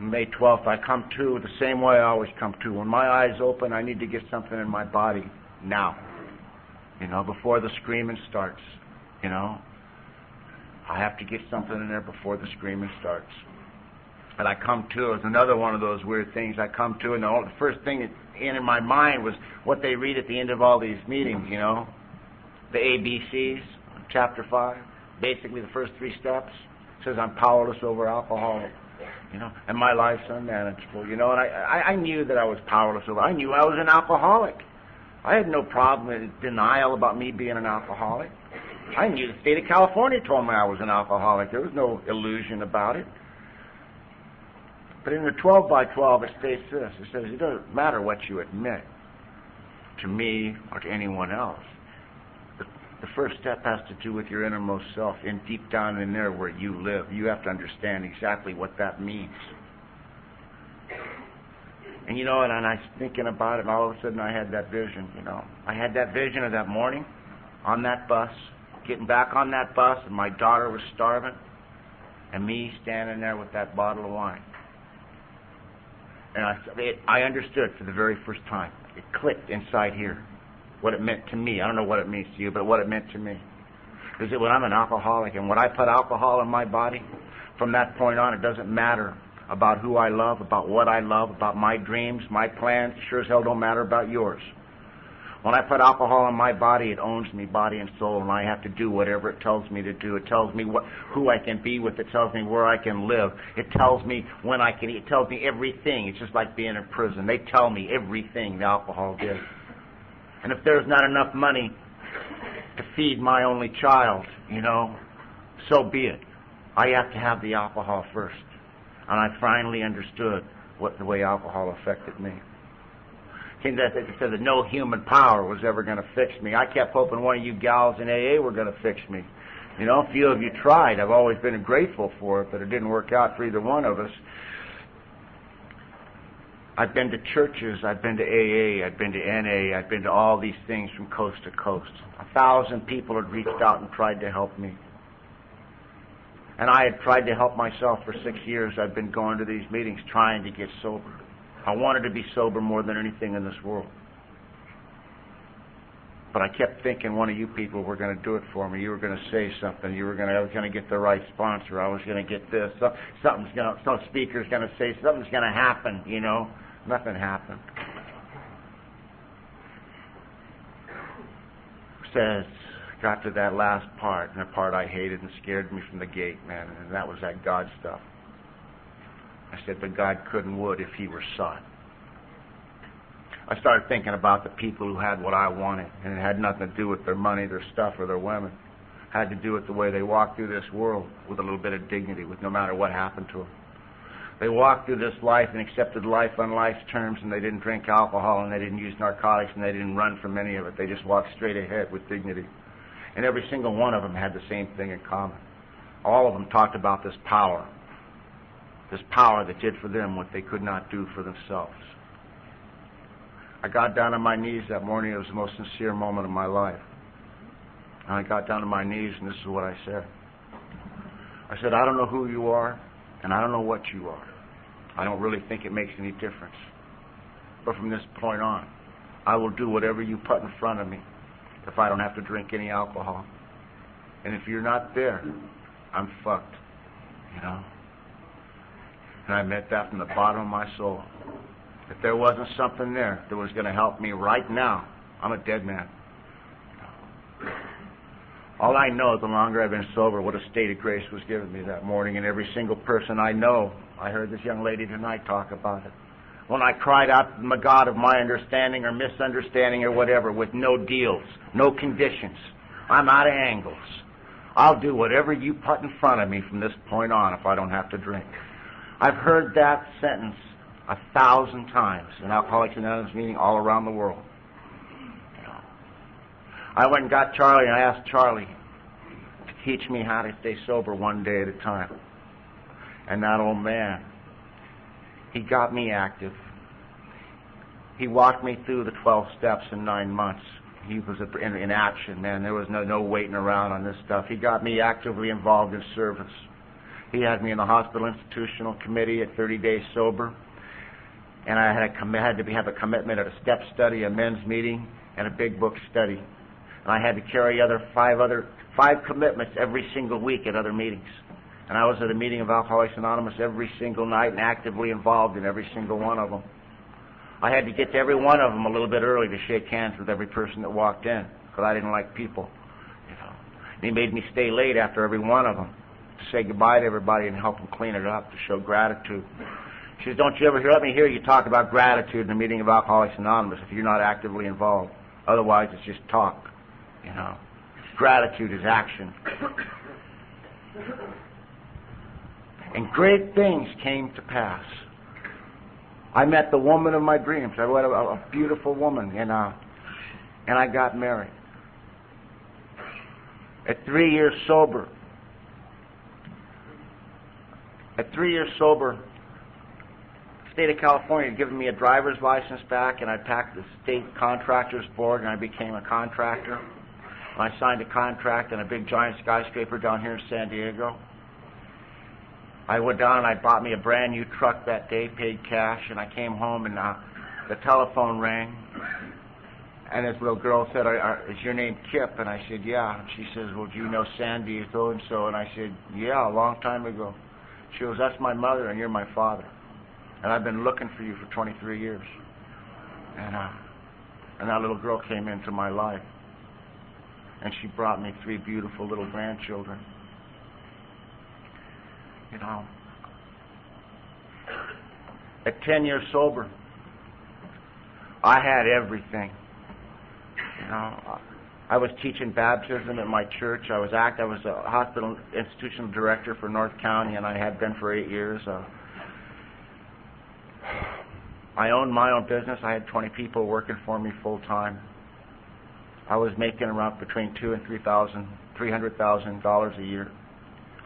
May 12th, I come to the same way I always come to. When my eyes open, I need to get something in my body now. Before the screaming starts. I have to get something in there before the screaming starts. And I come to, it's another one of those weird things I come to, and the first thing in my mind was what they read at the end of all these meetings, the ABCs, chapter 5, basically the first 3 steps. It says I'm powerless over alcohol, and my life's unmanageable, and I knew that I was powerless over, I knew I was an alcoholic. I had no problem in denial about me being an alcoholic. I knew the state of California told me I was an alcoholic. There was no illusion about it. But in the 12 by 12, it states this. It says, it doesn't matter what you admit to me or to anyone else. The first step has to do with your innermost self, and deep down in there where you live. You have to understand exactly what that means. And and I was thinking about it, and all of a sudden I had that vision, I had that vision of that morning on that bus, getting back on that bus, and my daughter was starving, and me standing there with that bottle of wine. And I understood for the very first time. It clicked inside here what it meant to me. I don't know what it means to you, but what it meant to me. Because when I'm an alcoholic, and when I put alcohol in my body, from that point on, it doesn't matter about who I love, about what I love, about my dreams, my plans. Sure as hell don't matter about yours. When I put alcohol in my body, it owns me, body and soul, and I have to do whatever it tells me to do. It tells me who I can be with. It tells me where I can live. It tells me when I can eat. It tells me everything. It's just like being in prison. They tell me everything the alcohol did. And if there's not enough money to feed my only child, so be it. I have to have the alcohol first. And I finally understood the way alcohol affected me. It said that no human power was ever going to fix me. I kept hoping one of you gals in AA were going to fix me. A few of you tried. I've always been grateful for it, but it didn't work out for either one of us. I've been to churches, I've been to AA, I've been to NA, I've been to all these things from coast to coast. 1,000 people had reached out and tried to help me. And I had tried to help myself for 6 years. I've been going to these meetings trying to get sober. I wanted to be sober more than anything in this world. But I kept thinking one of you people were going to do it for me. You were going to say something. I was going to get the right sponsor. I was going to get this. Some speaker's going to say something's going to happen, Nothing happened. Says, got to that last part, and the part I hated and scared me from the gate, man, and that was that God stuff. I said, but God could and would if He were sought. I started thinking about the people who had what I wanted, and it had nothing to do with their money, their stuff, or their women. It had to do with the way they walked through this world with a little bit of dignity, with no matter what happened to them. They walked through this life and accepted life on life's terms, and they didn't drink alcohol, and they didn't use narcotics, and they didn't run from any of it. They just walked straight ahead with dignity. And every single one of them had the same thing in common. All of them talked about this power that did for them what they could not do for themselves. I got down on my knees that morning. It was the most sincere moment of my life. And I got down on my knees, and this is what I said. I said, I don't know who you are, and I don't know what you are. I don't really think it makes any difference. But from this point on, I will do whatever you put in front of me if I don't have to drink any alcohol. And if you're not there, I'm fucked, you know. And I meant that from the bottom of my soul. If there wasn't something there that was going to help me right now, I'm a dead man. All I know, the longer I've been sober, what a state of grace was given me that morning, and every single person I know. I heard this young lady tonight talk about it. When I cried out, my God of my understanding or misunderstanding or whatever, with no deals, no conditions, I'm out of angles. I'll do whatever you put in front of me from this point on if I don't have to drink. I've heard that sentence 1,000 times in Alcoholics Anonymous meeting all around the world. I went and got Charlie, and I asked Charlie to teach me how to stay sober one day at a time. And that old man, he got me active. He walked me through the 12 steps in 9 months. He was in action, man. There was no waiting around on this stuff. He got me actively involved in service. He had me in the hospital institutional committee at 30 days sober. And I had to have a commitment at a step study, a men's meeting, and a big book study. And I had to carry five commitments every single week at other meetings. And I was at a meeting of Alcoholics Anonymous every single night and actively involved in every single one of them. I had to get to every one of them a little bit early to shake hands with every person that walked in, because I didn't like people. You know. And he made me stay late after every one of them to say goodbye to everybody and help them clean it up, to show gratitude. She says, don't you ever let me hear you talk about gratitude in a meeting of Alcoholics Anonymous if you're not actively involved. Otherwise, it's just talk. You know, gratitude is action. And great things came to pass. I met the woman of my dreams. I met a beautiful woman, and I got married. At 3 years sober, the state of California had given me a driver's license back, and I packed the state contractors board, and I became a contractor. I signed a contract on a big giant skyscraper down here in San Diego. I went down and I bought me a brand new truck that day, paid cash, and I came home and the telephone rang. And this little girl said, is your name Kip? And I said, yeah. And she says, well, do you know Sandy so-and-so? And I said, yeah, a long time ago. She goes, that's my mother and you're my father. And I've been looking for you for 23 years. And that little girl came into my life. And she brought me 3 beautiful little grandchildren. You know, at 10 years sober, I had everything. You know, I was teaching baptism at my church. I was a hospital institutional director for North County, and I had been for 8 years. I owned my own business. I had 20 people working for me full time. I was making around between $200,000 and $300,000 a year.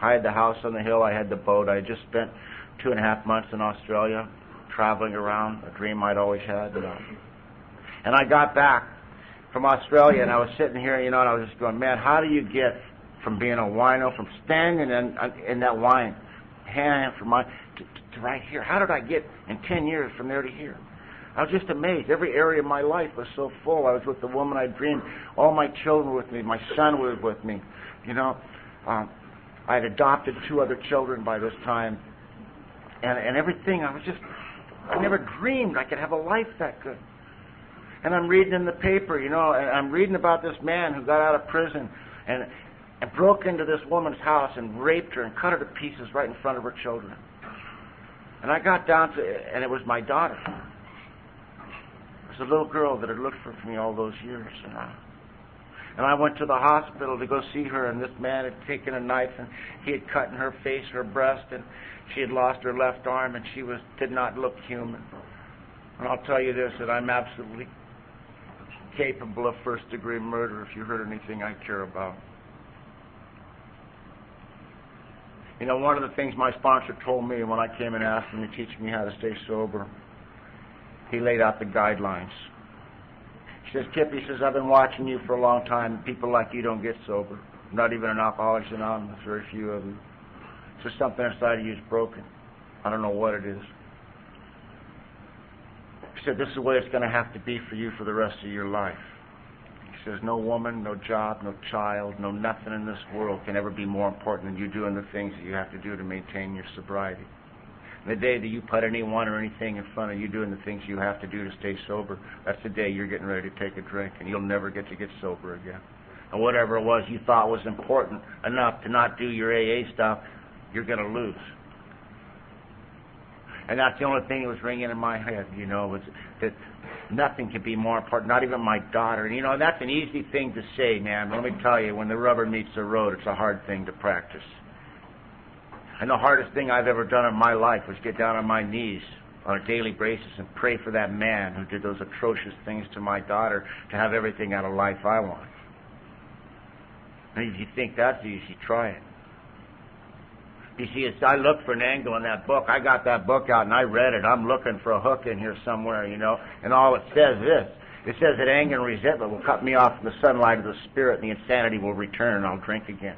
I had the house on the hill. I had the boat. I had just spent 2.5 months in Australia, traveling around, a dream I'd always had. And I got back from Australia, and I was sitting here, you know, and I was just going, man, how do you get from being a wino, from standing in that wine, hand from mine, to right here? How did I get in 10 years from there to here? I was just amazed. Every area of my life was so full. I was with the woman I dreamed. All my children were with me. My son was with me. You know, I had adopted 2 other children by this time. And everything, I never dreamed I could have a life that good. And I'm reading in the paper, you know, and I'm reading about this man who got out of prison and broke into this woman's house and raped her and cut her to pieces right in front of her children. And I got down to, and it was my daughter. It was a little girl that had looked for me all those years. And I went to the hospital to go see her, and this man had taken a knife and he had cut in her face, her breast, and she had lost her left arm, and she did not look human. And I'll tell you this, that I'm absolutely capable of first-degree murder if you heard anything I care about. You know, one of the things my sponsor told me when I came and asked him to teach me how to stay sober, he laid out the guidelines. He says, Kip, he says, I've been watching you for a long time. People like you don't get sober. Not even in Alcoholics Anonymous, very few of you. It's just something inside of you is broken. I don't know what it is. He said, this is the way it's going to have to be for you for the rest of your life. He says, no woman, no job, no child, no nothing in this world can ever be more important than you doing the things that you have to do to maintain your sobriety. And the day that you put anyone or anything in front of you doing the things you have to do to stay sober, that's the day you're getting ready to take a drink, and you'll never get to get sober again. And whatever it was you thought was important enough to not do your AA stuff, you're going to lose. And that's the only thing that was ringing in my head, was that nothing can be more important, not even my daughter. And, that's an easy thing to say, man. But let me tell you, when the rubber meets the road, it's a hard thing to practice. And the hardest thing I've ever done in my life was get down on my knees on a daily basis and pray for that man who did those atrocious things to my daughter to have everything out of life I want. And if you think that's easy, try it. You see, I looked for an angle in that book. I got that book out and I read it. I'm looking for a hook in here somewhere, And all it says is this. It says that anger and resentment will cut me off from the sunlight of the spirit and the insanity will return and I'll drink again.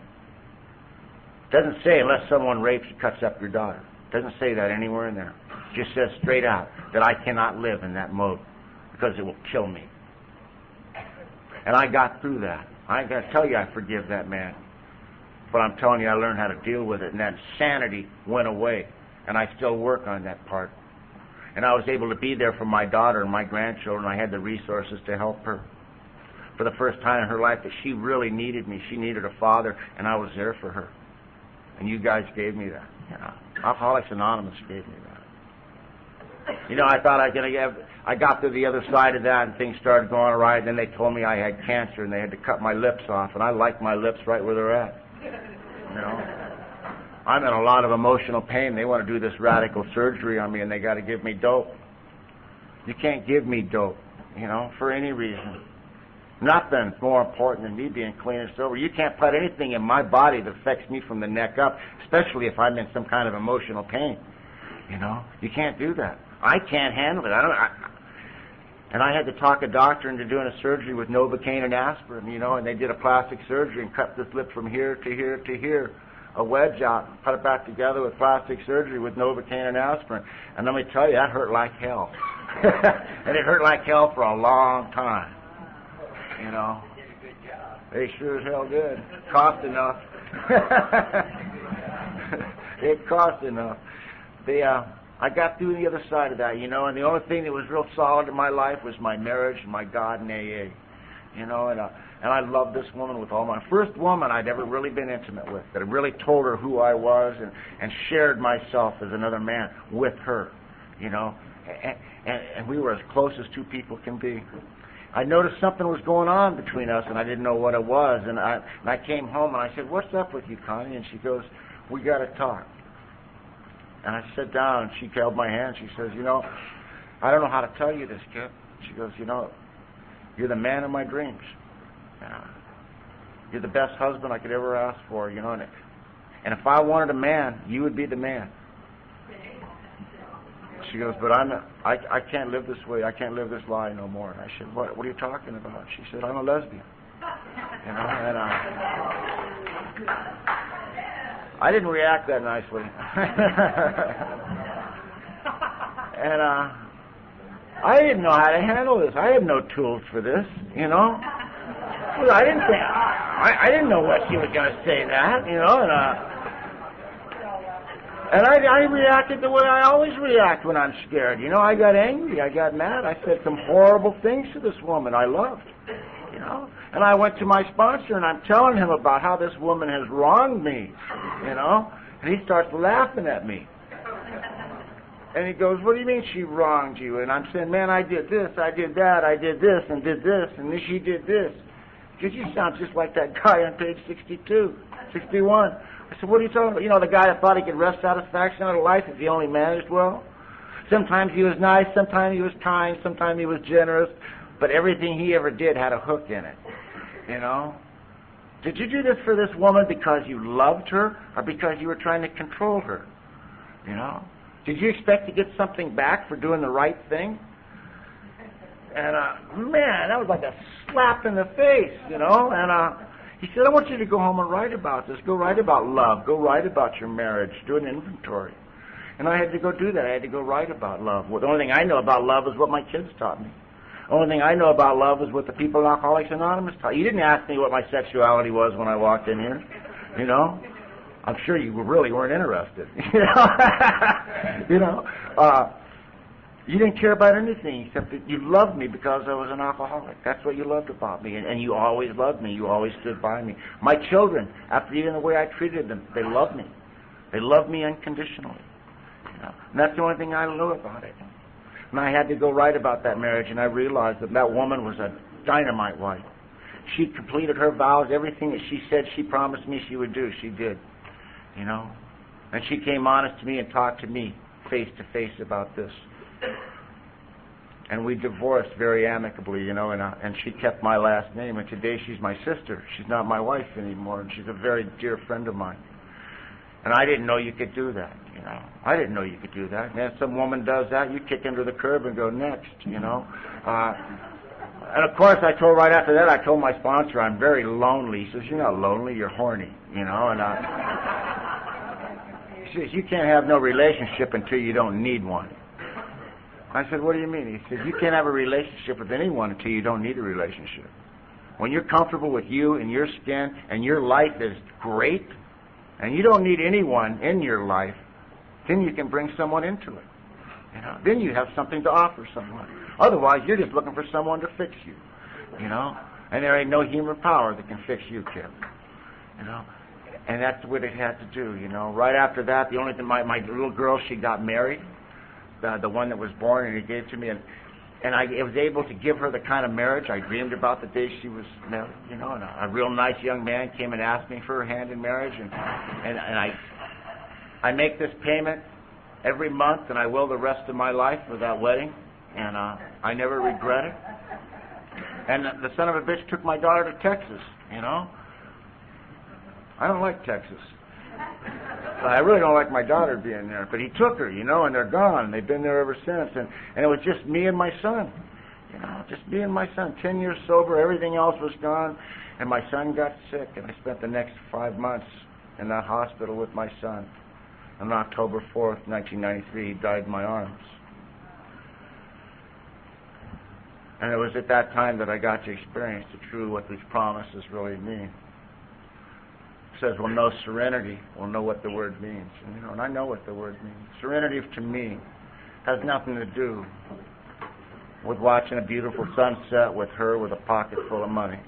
It doesn't say unless someone rapes or cuts up your daughter. It doesn't say that anywhere in there. It just says straight out that I cannot live in that mode because it will kill me. And I got through that. I ain't going to tell you I forgive that man. But I'm telling you, I learned how to deal with it, and that insanity went away. And I still work on that part. And I was able to be there for my daughter and my grandchildren. I had the resources to help her. For the first time in her life that she really needed me. She needed a father, and I was there for her. And you guys gave me that. Alcoholics Anonymous gave me that. I thought I got to the other side of that, and things started going all right. And then they told me I had cancer, and they had to cut my lips off. And I like my lips right where they're at. I'm in a lot of emotional pain. They want to do this radical surgery on me, and they got to give me dope. You can't give me dope, for any reason. Nothing's more important than me being clean and sober. You can't put anything in my body that affects me from the neck up, especially if I'm in some kind of emotional pain. You can't do that. I can't handle it. And I had to talk a doctor into doing a surgery with Novocaine and aspirin, and they did a plastic surgery and cut this lip from here to here to here, a wedge out, and put it back together with plastic surgery with Novocaine and aspirin. And let me tell you, that hurt like hell. And it hurt like hell for a long time. They sure as hell did. Cost enough. It cost enough. I got through the other side of that, and the only thing that was real solid in my life was my marriage and my God and AA, and I loved this woman with all my first woman I'd ever really been intimate with, that I really told her who I was and shared myself as another man with her, and we were as close as two people can be. I noticed something was going on between us, and I didn't know what it was, and I came home and I said, "What's up with you, Connie?" And she goes, "We got to talk." And I sat down, and she held my hand. She says, "I don't know how to tell you this, Kip." She goes, "You're the man of my dreams. You're the best husband I could ever ask for, And if I wanted a man, you would be the man." She goes, "But I can't live this way. I can't live this lie no more." And I said, "What are you talking about?" She said, "I'm a lesbian." And I didn't react that nicely. And I didn't know how to handle this. I had no tools for this, Well, I didn't know what she was going to say that, and I reacted the way I always react when I'm scared. I got angry. I got mad. I said some horrible things to this woman I loved, And I went to my sponsor, and I'm telling him about how this woman has wronged me, And he starts laughing at me. And he goes, "What do you mean she wronged you?" And I'm saying, "Man, I did this, I did that, I did this, and then she did this." Because you sound just like that guy on page 62, 61. I said, "What are you talking about?" The guy that thought he could wrest satisfaction out of life if he only managed well. Sometimes he was nice, sometimes he was kind, sometimes he was generous, but everything he ever did had a hook in it. Did you do this for this woman because you loved her or because you were trying to control her? Did you expect to get something back for doing the right thing? And, man, that was like a slap in the face, And he said, "I want you to go home and write about this. Go write about love. Go write about your marriage. Do an inventory." And I had to go do that. I had to go write about love. Well, the only thing I know about love is what my kids taught me. Only thing I know about love is what the people in Alcoholics Anonymous taught. You didn't ask me what my sexuality was when I walked in here, you know. I'm sure you really weren't interested, you know. You didn't care about anything except that you loved me because I was an alcoholic. That's what you loved about me, and you always loved me. You always stood by me. My children, after even the way I treated them, they loved me. They loved me unconditionally. You know? And that's the only thing I knew about it. And I had to go write about that marriage, and I realized that that woman was a dynamite wife. She completed her vows. Everything that she said she promised me she would do, she did. You know? And she came honest to me and talked to me face to face about this. And we divorced very amicably, you know, and she kept my last name, and today she's my sister. She's not my wife anymore, and she's a very dear friend of mine. And I didn't know you could do that, you know. I didn't know you could do that. And if some woman does that, you kick into the curb and go next, you know. And of course, I told right after that, I told my sponsor, I'm very lonely. He says, you're not lonely, you're horny, you know. And he says, you can't have no relationship until you don't need one. I said, what do you mean? He said, you can't have a relationship with anyone until you don't need a relationship. When you're comfortable with you and your skin and your life is great and you don't need anyone in your life, then you can bring someone into it. You know? Then you have something to offer someone. Otherwise, you're just looking for someone to fix you. You know? And there ain't no human power that can fix you, Kip. You know? And that's what it had to do, you know. Right after that, the only thing, my little girl, she got married. The one that was born, and he gave to me, and I was able to give her the kind of marriage I dreamed about the day she was married, you know. And a real nice young man came and asked me for her hand in marriage, and I make this payment every month, and I will the rest of my life for that wedding, and I never regret it. And the son of a bitch took my daughter to Texas, you know. I don't like Texas. I really don't like my daughter being there, but he took her, you know, and they're gone. They've been there ever since, and it was just me and my son, you know, just me and my son. 10 years sober, everything else was gone, and my son got sick, and I spent the next 5 months in that hospital with my son. On October 4th, 1993, he died in my arms. And it was at that time that I got to experience the true what these promises really mean. Says we'll know serenity, we'll know what the word means. And, you know, and I know what the word means. Serenity to me has nothing to do with watching a beautiful sunset with her with a pocket full of money.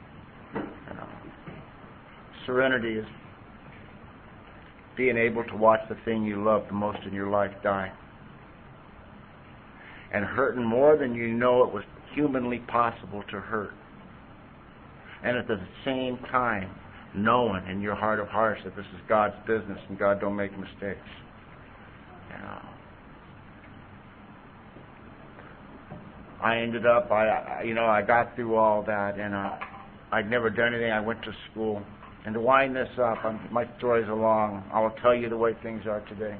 You know. Serenity is being able to watch the thing you love the most in your life die. And hurting more than you know it was humanly possible to hurt. And at the same time, knowing in your heart of hearts that this is God's business and God don't make mistakes. You know. I ended up, I got through all that, and I'd never done anything. I went to school. And to wind this up, my story's long. I will tell you the way things are today.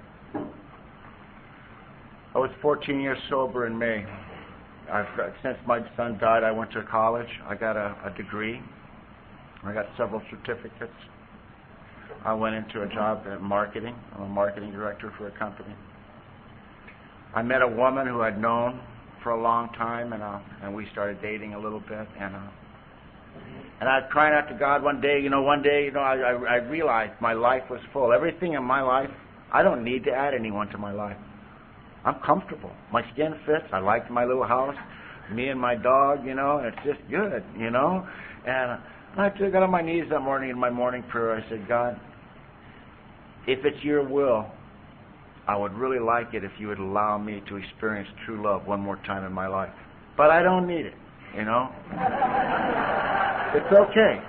I was 14 years sober in May. Since my son died, I went to college. I got a degree. I got several certificates. I went into a job in marketing. I'm a marketing director for a company. I met a woman who I'd known for a long time, and we started dating a little bit. And I was crying out to God one day. I realized my life was full. Everything in my life, I don't need to add anyone to my life. I'm comfortable. My skin fits. I like my little house, me and my dog, and it's just good, And I got on my knees that morning in my morning prayer. I said, God, if it's your will, I would really like it if you would allow me to experience true love one more time in my life. But I don't need it, It's okay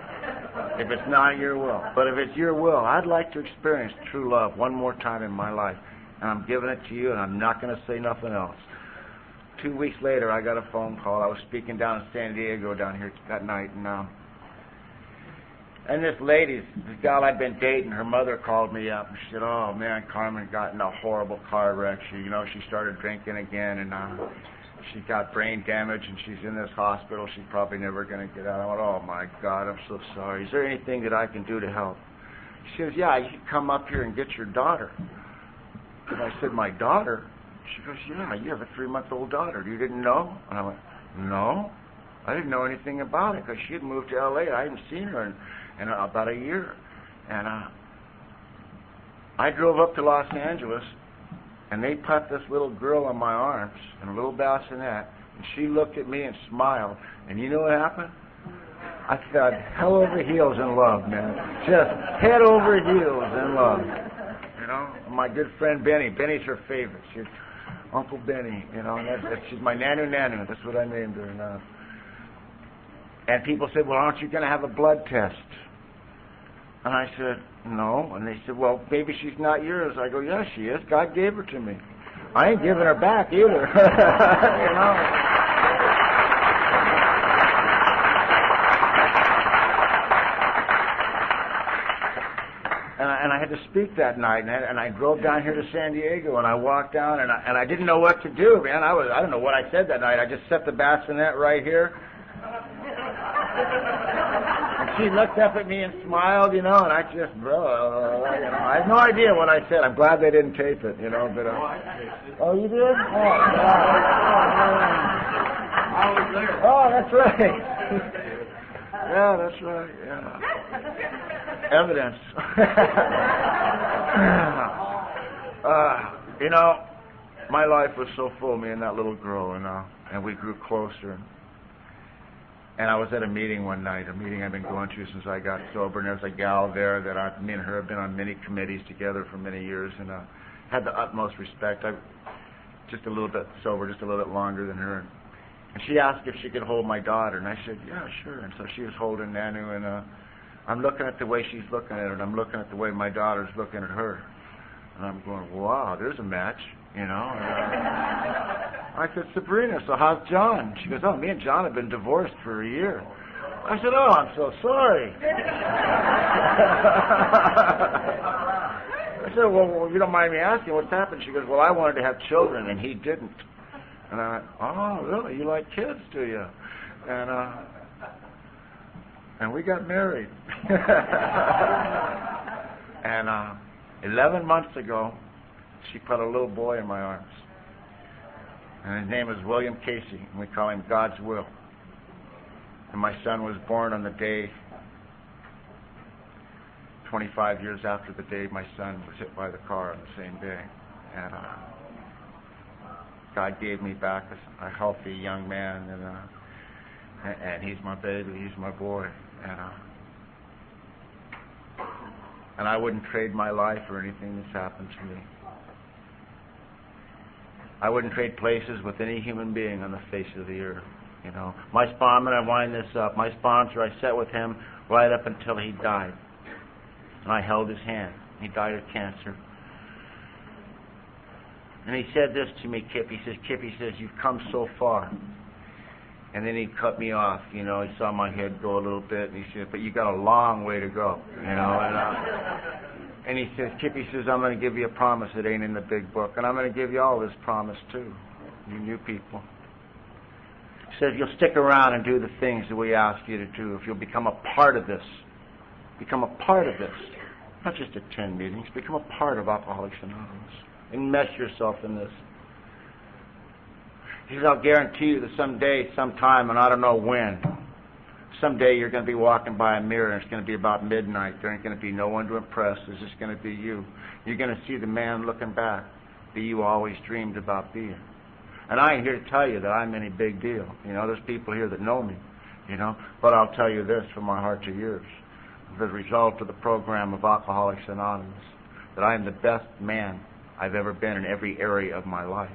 if it's not your will. But if it's your will, I'd like to experience true love one more time in my life. And I'm giving it to you, and I'm not going to say nothing else. 2 weeks later, I got a phone call. I was speaking down in San Diego down here that night, and this lady, this gal I'd been dating, her mother called me up, and she said, oh, man, Carmen got in a horrible car wreck. She started drinking again, and she got brain damage, and she's in this hospital. She's probably never going to get out. I went, oh, my God, I'm so sorry. Is there anything that I can do to help? She says, yeah, you should come up here and get your daughter. And I said, my daughter? She goes, yeah, you have a 3-month-old daughter. You didn't know? And I went, no. I didn't know anything about it because she had moved to L.A. I hadn't seen her in about a year. And I drove up to Los Angeles, and they put this little girl on my arms in a little bassinet, and she looked at me and smiled. And you know what happened? I felt hell over heels in love, man. Just head over heels in love. You know, my good friend Benny. Benny's her favorite. She's Uncle Benny. You know, she's my nanu. That's what I named her. And people said, well, aren't you going to have a blood test? And I said, no. And they said, well, maybe she's not yours. I go, yes, she is. God gave her to me. I ain't giving her back either. You know. And I had to speak that night, and I drove down here to San Diego, and I walked down, and I didn't know what to do, man. I don't know what I said that night. I just set the bassinet right here. And she looked up at me and smiled, you know, and I just, I have no idea what I said. I'm glad they didn't tape it, you know, but... Oh, you did? I was there. Oh, that's right. Yeah, that's right, yeah. Evidence. You know, my life was so full, me and that little girl, and we grew closer. And I was at a meeting one night, a meeting I've been going to since I got sober, and there's a gal there that me and her have been on many committees together for many years, and had the utmost respect. I'm just a little bit sober, just a little bit longer than her. And she asked if she could hold my daughter, and I said, yeah, sure. And so she was holding Nanu, and I'm looking at the way she's looking at her, and I'm looking at the way my daughter's looking at her. And I'm going, wow, there's a match, you know. I said, Sabrina, so how's John? She goes, oh, me and John have been divorced for a year. I said, oh, I'm so sorry. I said, well, if you don't mind me asking, what's happened? She goes, well, I wanted to have children, and he didn't. And I went, oh, really? You like kids, do you? And we got married. And 11 months ago, she put a little boy in my arms. And his name is William Casey, and we call him God's Will. And my son was born on the day, 25 years after the day my son was hit by the car on the same day. And God gave me back a healthy young man, and he's my baby, he's my boy. And I wouldn't trade my life for anything that's happened to me. I wouldn't trade places with any human being on the face of the earth. You know, I'm going to wind this up. My sponsor, I sat with him right up until he died, and I held his hand. He died of cancer. And he said this to me, Kip. He says, you've come so far. And then he cut me off, you know. He saw my head go a little bit, and he said, but you got a long way to go, you know. And he says, Kip, he says, I'm going to give you a promise that ain't in the big book, and I'm going to give you all this promise too, you new people. He says, if you'll stick around and do the things that we ask you to do, if you'll become a part of this, not just attend meetings, become a part of Alcoholics Anonymous. Enmesh yourself in this. He says, I'll guarantee you that someday, sometime, and I don't know when, someday you're going to be walking by a mirror, and it's going to be about midnight. There ain't going to be no one to impress. It's just going to be you. You're going to see the man looking back that you always dreamed about being. And I ain't here to tell you that I'm any big deal. You know, there's people here that know me, you know. But I'll tell you this from my heart to yours. The result of the program of Alcoholics Anonymous, that I am the best man I've ever been in every area of my life,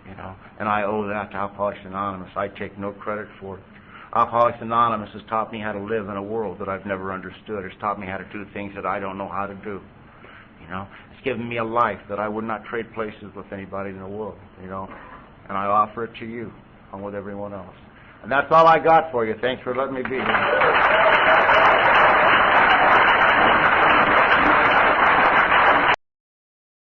you know, and I owe that to Alcoholics Anonymous. I take no credit for it. Alcoholics Anonymous has taught me how to live in a world that I've never understood. It's taught me how to do things that I don't know how to do, you know. It's given me a life that I would not trade places with anybody in the world, you know, and I offer it to you along with everyone else. And that's all I got for you. Thanks for letting me be here.